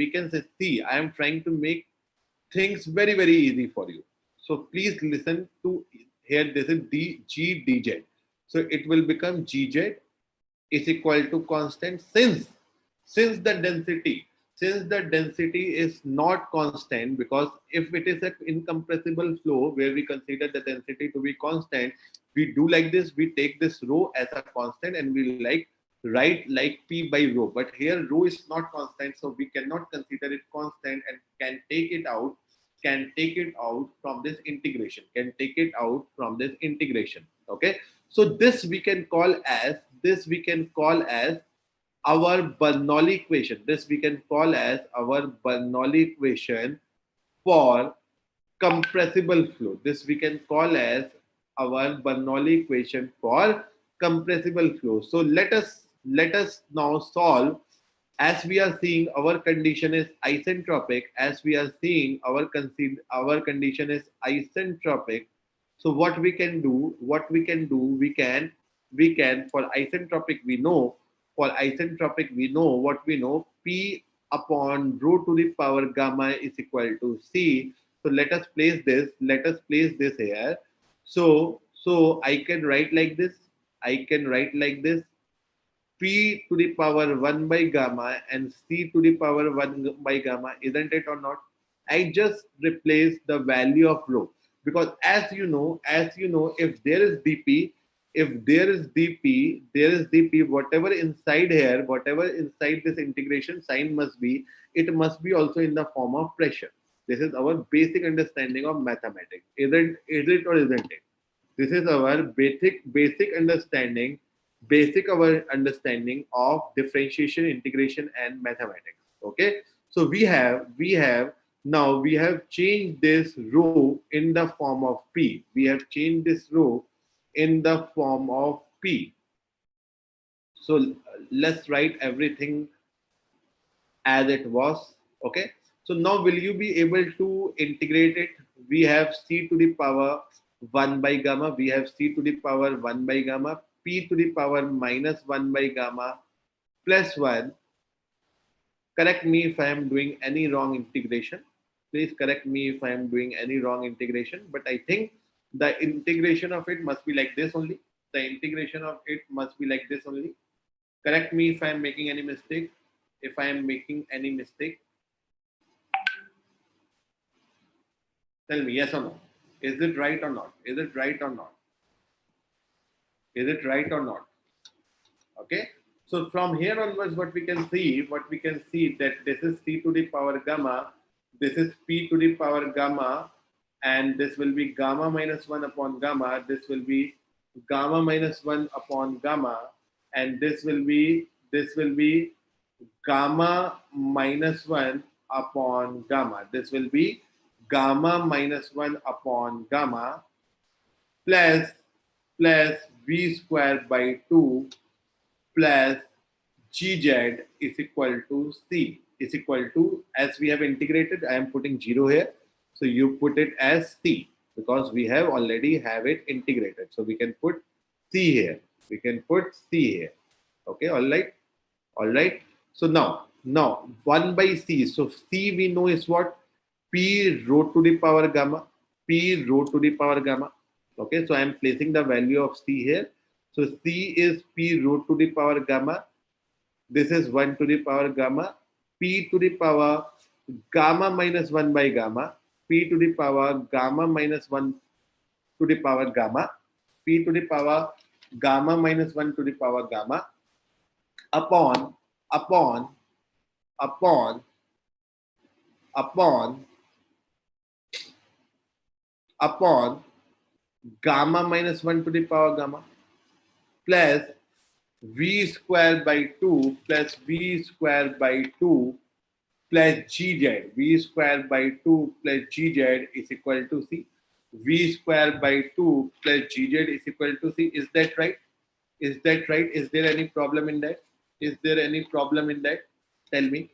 see, I am trying to make things very, very easy for you. So please listen to here. This is dz. So it will become gz is equal to constant since the density is not constant, because if it is an incompressible flow where we consider the density to be constant, we do like this. We take this rho as a constant and we write like p by rho. But here rho is not constant, so we cannot consider it constant and can take it out from this integration. Okay, So this we can call as our Bernoulli equation. This we can call as our Bernoulli equation for compressible flow. This we can call as our Bernoulli equation for compressible flow. So let us now solve. As we are seeing, our condition is isentropic. As we are seeing, our condition is isentropic. So what we can do, we can for isentropic we know what we know, P upon rho to the power gamma is equal to C. So let us place this here. So I can write like this. P to the power 1 by gamma and C to the power 1 by gamma, isn't it or not? I just replace the value of rho, because as you know, if there is dp, there is dp, whatever inside here, whatever inside this integration sign must be, it must be also in the form of pressure. This is our basic understanding of mathematics. Is it or isn't it? This is our basic our understanding of differentiation, integration, and mathematics. Okay, so we have changed this rho in the form of P. We have changed this rho in the form of P. So let's write everything as it was. Okay, so now will you be able to integrate it? We have C to the power 1 by gamma, we have C to the power 1 by gamma, P to the power minus 1 by gamma plus 1. Correct me if I am doing any wrong integration. Please correct me if I am doing any wrong integration. But I think the integration of it must be like this only. The integration of it must be like this only. Correct me if I am making any mistake. If I am making any mistake, tell me yes or no. Is it right or not? Is it right or not? Is it right or not? Okay. So from here onwards, what we can see that this is C to the power gamma, this is P to the power gamma, and this will be gamma minus 1 upon gamma, this will be gamma minus 1 upon gamma, and this will be gamma minus 1 upon gamma. This will be gamma minus 1 upon gamma plus v square by 2 plus gz is equal to C, is equal to, as we have integrated, I am putting 0 here. So you put it as C because we have already have it integrated. So we can put C here. We can put C here. Okay, all right. So now 1 by C. So C we know is what? P rho to the power gamma. P rho to the power gamma. Okay, so I am placing the value of C here. So C is P rho to the power gamma. This is 1 to the power gamma. P to the power gamma minus 1 by gamma. P to the power gamma minus 1 to the power gamma. P to the power gamma minus 1 to the power gamma upon gamma minus 1 to the power gamma plus v square by 2 plus v square by 2 plus gz. V square by 2 plus gz is equal to C. V square by 2 plus gz is equal to C. Is that right? Is that right? Is there any problem in that? Is there any problem in that? Tell me.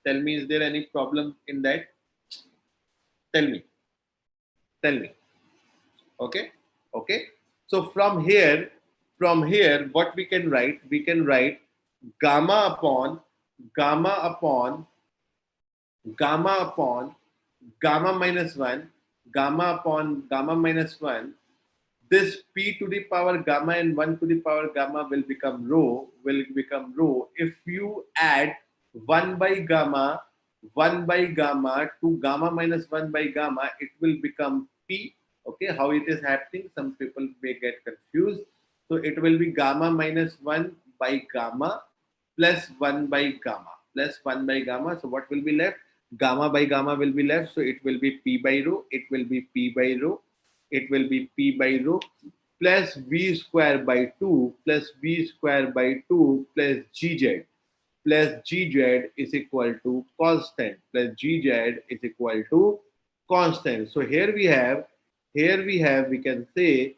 Tell me, is there any problem in that? Tell me. Tell me. Okay. Okay. So from here, what we can write? We can write gamma upon gamma minus 1, gamma upon gamma minus 1. This P to the power gamma and 1 to the power gamma will become rho, if you add 1 by gamma to gamma minus 1 by gamma, it will become P. Okay, how it is happening? Some people may get confused. So it will be gamma minus 1 by gamma plus 1 by gamma. So what will be left? Gamma by gamma will be left. So it will be P by rho. It will be P by rho. plus v square by 2 plus v square by 2 plus gz plus gz is equal to constant plus gz is equal to constant. So we can say,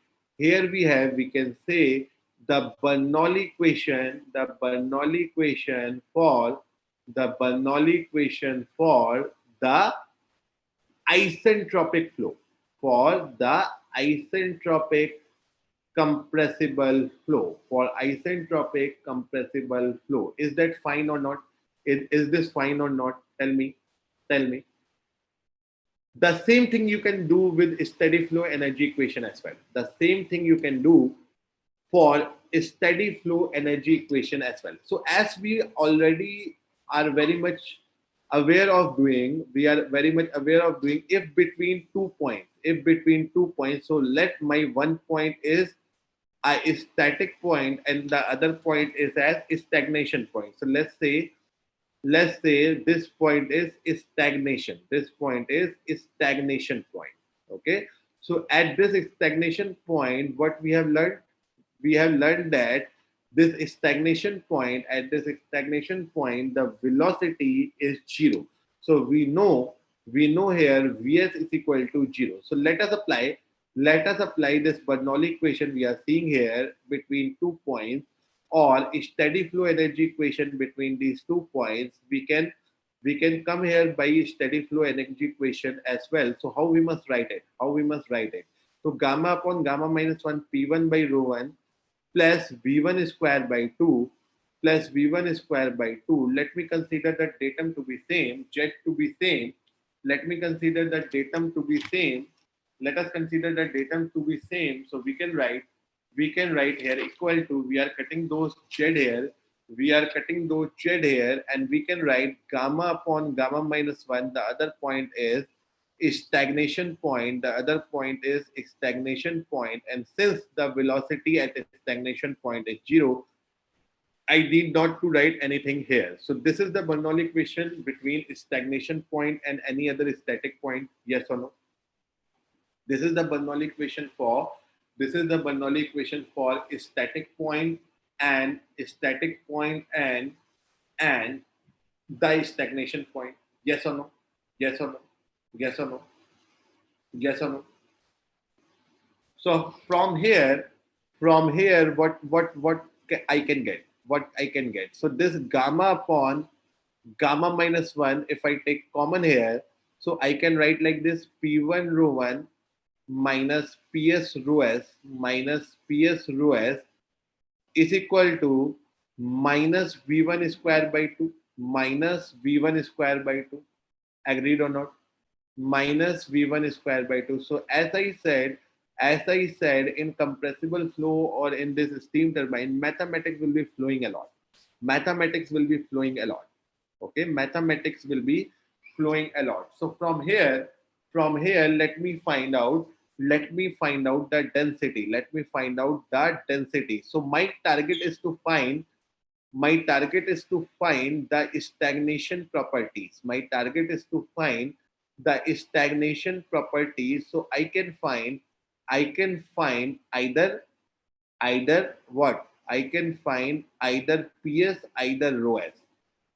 the Bernoulli equation, the isentropic flow, for the isentropic compressible flow, Is that fine or not? Is this fine or not? Tell me. The same thing you can do with steady flow energy equation as well. The same thing you can do for steady flow energy equation as well. So as we already are very much aware of doing, if between 2 points, so let my one point is a static point and the other point is as a stagnation point. So let's say this point is stagnation. This point is stagnation point. Okay. So at this stagnation point, what we have learned? We have learned that this stagnation point, the velocity is 0. So we know here Vs is equal to 0. So let us apply this Bernoulli equation we are seeing here between 2 points, or a steady flow energy equation between these 2 points. We can come here by steady flow energy equation as well. So how we must write it? So gamma upon gamma minus 1 P1 by rho 1 plus V1 square by 2 plus V1 square by 2. Let me consider the datum to be same, Z to be same. Let us consider the datum to be same. So we can write here equal to, we are cutting those Z here, and we can write gamma upon gamma minus 1. The other point is stagnation point. And since the velocity at a stagnation point is 0, I need not to write anything here. So this is the Bernoulli equation between stagnation point and any other static point. Yes or no? This is the Bernoulli equation for a static point and the stagnation point. Yes or no? So from here, what I can get? So this gamma upon gamma minus 1, if I take common here, so I can write like this: P1 rho 1 minus PS rho s is equal to minus V1 square by 2. Agreed or not? Minus V1 square by 2. So as I said, in compressible flow or in this steam turbine, mathematics will be flowing a lot. Okay, mathematics will be flowing a lot. So from here, let me find out the density. So my target is to find the stagnation properties. So I can find either what? I can find either PS, either rho s.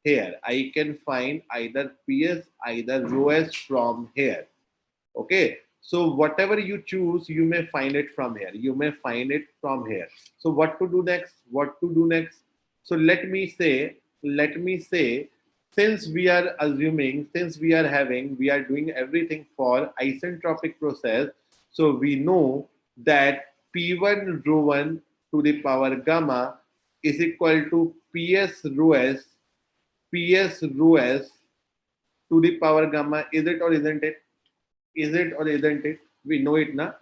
Here I can find either PS, either rho s from here. Okay, so whatever you choose, you may find it from here. So what to do next? So let me say, since we are doing everything for isentropic process, so we know that P1 rho 1 to the power gamma is equal to PS rho s to the power gamma. Is it or isn't it? We know it na.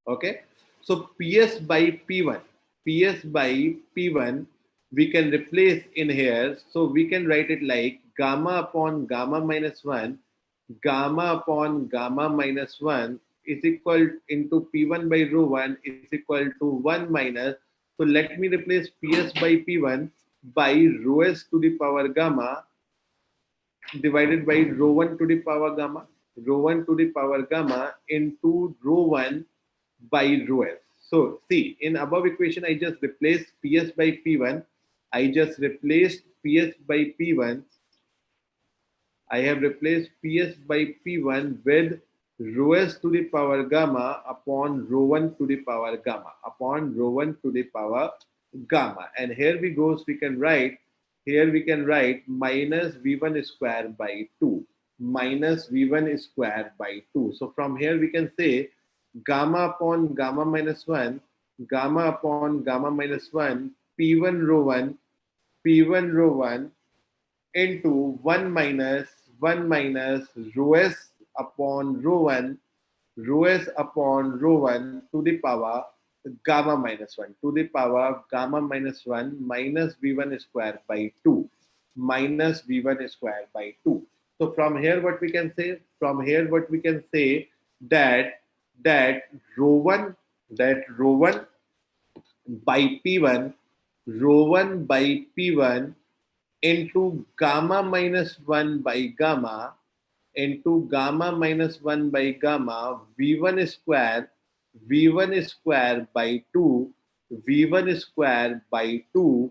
Okay. So PS by P1, we can replace in here. So we can write it like gamma upon gamma minus 1 is equal into P1 by rho 1 is equal to 1 minus. So let me replace PS by P1 by rho s to the power gamma divided by rho 1 to the power gamma. rho 1 to the power gamma into rho 1 by rho s. So see, in above equation, I just replaced Ps by P1. I just replaced Ps by P1. I have replaced Ps by P1 with rho s to the power gamma upon rho 1 to the power gamma upon rho 1 to the power gamma. And here we go, so we can write, here we can write minus V1 square by 2 minus V1 square by 2. So from here we can say gamma upon gamma minus 1, gamma upon gamma minus 1, P1 rho 1, P1 rho 1 into 1 minus rho s upon rho 1, rho s upon rho 1 to the power gamma minus 1 to the power gamma minus 1 minus V1 square by 2 minus V1 square by 2. So from here what we can say? From here what we can say that rho 1 by P1, rho 1 by P1 into gamma minus 1 by gamma into gamma minus 1 by gamma V1 square by 2 V1 square by 2.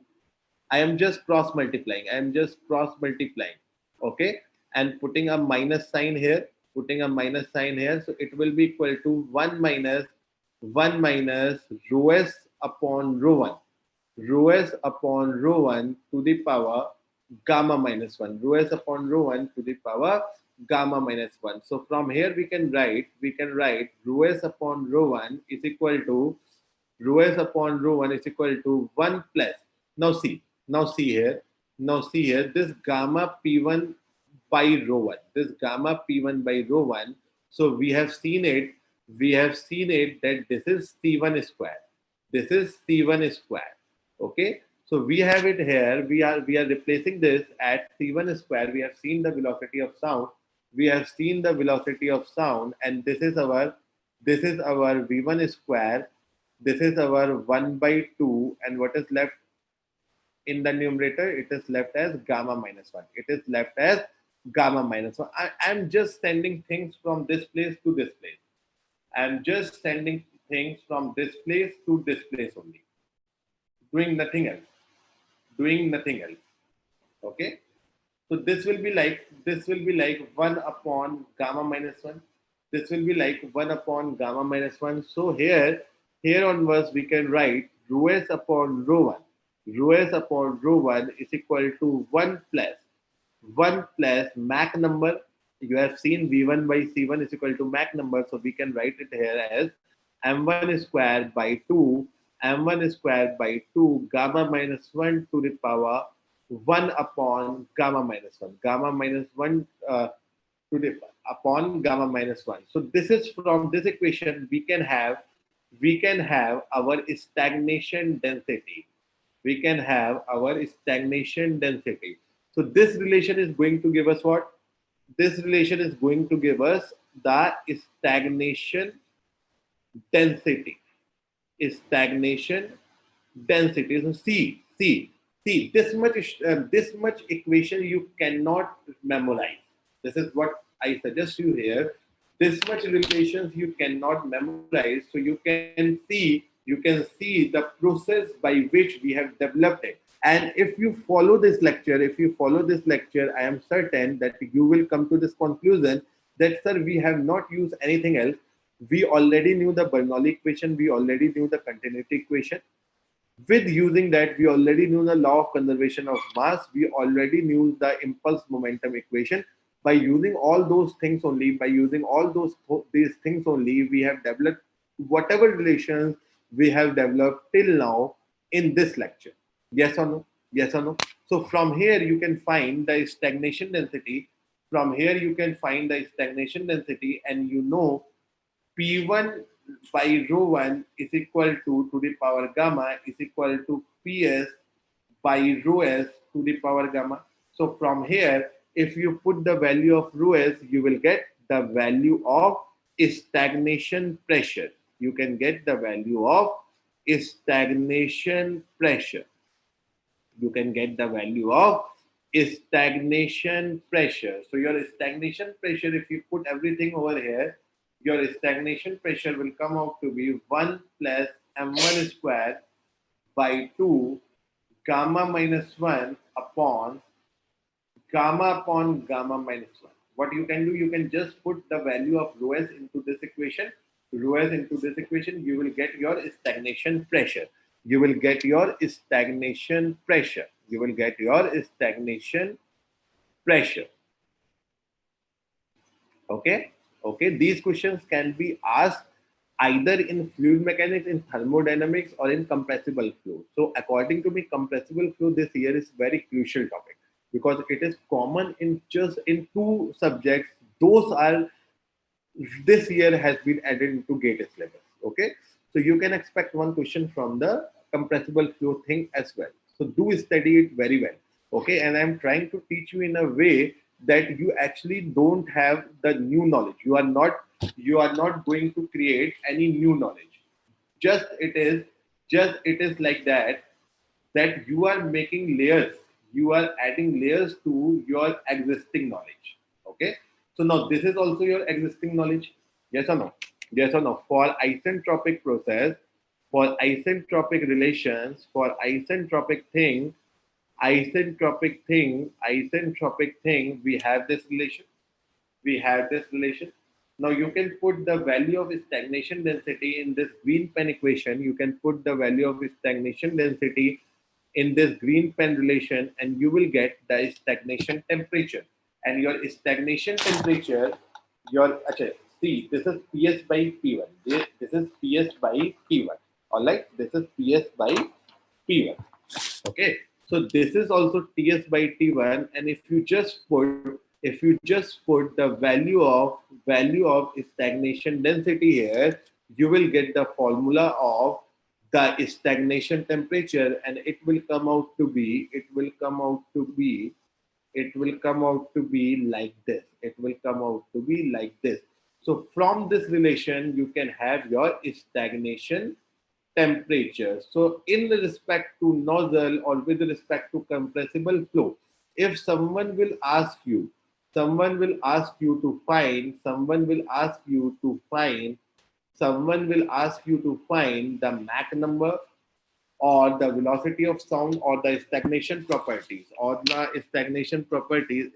I am just cross multiplying. I am just cross multiplying. Okay. And putting a minus sign here. Putting a minus sign here. So it will be equal to 1 minus rho s upon rho 1. Rho s upon rho 1 to the power gamma minus 1. Rho s upon rho 1 to the power gamma minus 1. So from here we can write rho s upon rho 1 is equal to rho s upon rho 1 is equal to 1 plus. Now see here. Now see here, this gamma P1 by rho 1. This gamma P1 by rho 1. So we have seen it that this is C1 square. This is C1 square. Okay. So we have it here. We are replacing this at C1 square. We have seen the velocity of sound. And this is our V1 square. This is our 1 by 2. And what is left in the numerator? It is left as gamma minus 1. It is left as gamma minus 1. I'm just sending things from this place to this place. I'm just sending things from this place to this place only. Doing nothing else. Okay. So this will be like 1 upon gamma minus 1. This will be like 1 upon gamma minus 1. So here onwards we can write rho s upon rho 1. Rho s upon rho 1 is equal to 1 plus Mach number. You have seen V1 by C1 is equal to Mach number. So we can write it here as M1 square by 2 gamma minus 1 to the power 1 upon gamma minus 1 to the upon gamma minus 1. So this is from this equation we can have our stagnation density. So this relation is going to give us what? This relation is going to give us the stagnation density. So see, this much equation you cannot memorize. This is what I suggest you here. This much relations you cannot memorize. So you can see the process by which we have developed it. And if you follow this lecture, I am certain that you will come to this conclusion that, sir, we have not used anything else. We already knew the Bernoulli equation. We already knew the continuity equation. With using that, we already knew the law of conservation of mass. We already knew the impulse momentum equation. By using all those things only, these things only, we have developed whatever relations we have developed till now in this lecture. Yes or no? So from here you can find the stagnation density. And you know P1 by rho 1 is equal to the power gamma is equal to Ps by rho s to the power gamma. So from here, if you put the value of rho s, you will get the value of stagnation pressure. You can get the value of stagnation pressure. stagnation pressure. So your stagnation pressure, if you put everything over here, your stagnation pressure will come out to be 1 plus m1 square by 2 gamma minus 1 upon gamma minus 1. What you can do, you can just put the value of rho s into this equation. Rho s into this equation, you will get your stagnation pressure. You will get your stagnation pressure. You will get your stagnation pressure. Okay. Okay. These questions can be asked either in fluid mechanics, in thermodynamics, or in compressible flow. So according to me, compressible flow this year is very crucial topic because it is common in just in two subjects. Those are this year has been added into GATE syllabus. Okay, so you can expect one question from the compressible flow thing as well. So do study it very well. Okay, and I'm trying to teach you in a way that you actually don't have the new knowledge. You are not going to create any new knowledge. Just it is like that you are making layers, you are adding layers to your existing knowledge. Okay, so now this is also your existing knowledge. Yes or no? Yes or no? For isentropic process, for isentropic relations, for isentropic thing, we have this relation. We have this relation. Now you can put the value of stagnation density in this green pen equation. You can put the value of stagnation density in this green pen relation, and you will get the stagnation temperature. And your stagnation temperature, okay, see, this is PS by P1. This is PS by P1. All right, this is PS by P1. Okay, so this is also TS by T1, and if you just put the value of stagnation density here, you will get the formula of the stagnation temperature, and it will come out to be like this. It will come out to be like this. So from this relation, you can have your stagnation temperature. So in respect to nozzle or with respect to compressible flow, if someone will ask you to find the Mach number or the velocity of sound or the stagnation properties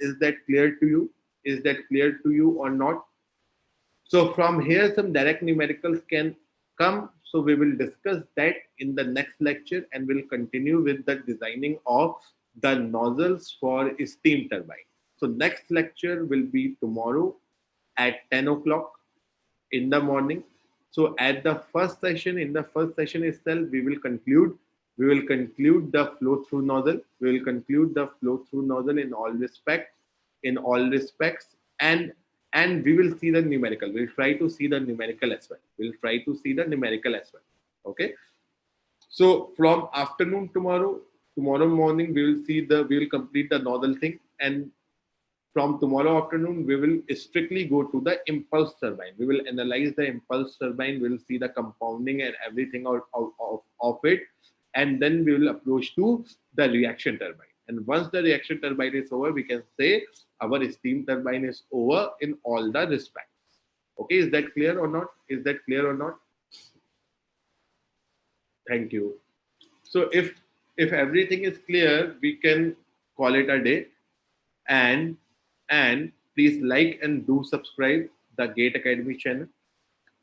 is that clear to you? Is that clear to you or not? So from here, some direct numericals can come. So we will discuss that in the next lecture, and we'll continue with the designing of the nozzles for steam turbine. So next lecture will be tomorrow at 10 o'clock in the morning. So at the first session, itself, we will conclude the flow through nozzle. We will conclude the flow through nozzle in all respects, and we will see the numerical. We'll try to see the numerical as well. Okay. So from afternoon tomorrow morning, we will complete the nozzle thing, and from tomorrow afternoon, we will strictly go to the impulse turbine. We will analyze the impulse turbine. We will see the compounding and everything out of it, and then we will approach to the reaction turbine. And once the reaction turbine is over, we can say our steam turbine is over in all the respects. Okay, is that clear or not? Thank you. So if everything is clear, we can call it a day. And please like and do subscribe the GATE Academy channel.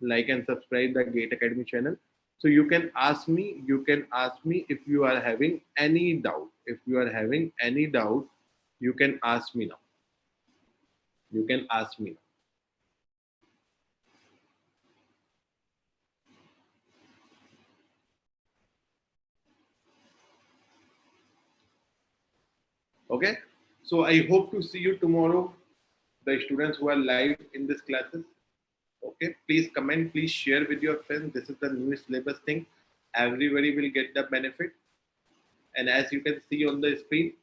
Like and subscribe the GATE Academy channel. So you can ask me if you are having any doubt. If you are having any doubt, you can ask me now. Okay. So I hope to see you tomorrow, the students who are live in this classes. Okay, please comment, please share with your friends. This is the new syllabus thing. Everybody will get the benefit. And as you can see on the screen,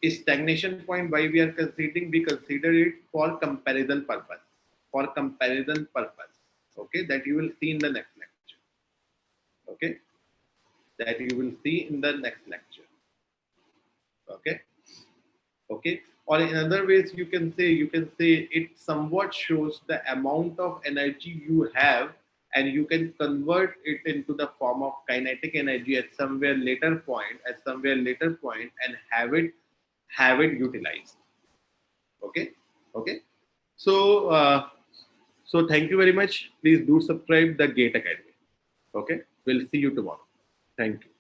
is stagnation point why we are considering? We consider it for comparison purpose. Okay, that you will see in the next lecture. Okay, that you will see in the next lecture. Okay. Okay. Or in other ways, you can say it somewhat shows the amount of energy you have, and you can convert it into the form of kinetic energy at somewhere later point, and have it utilized. Okay. Okay. So thank you very much. Please do subscribe the Gate Academy. Okay. We'll see you tomorrow. Thank you.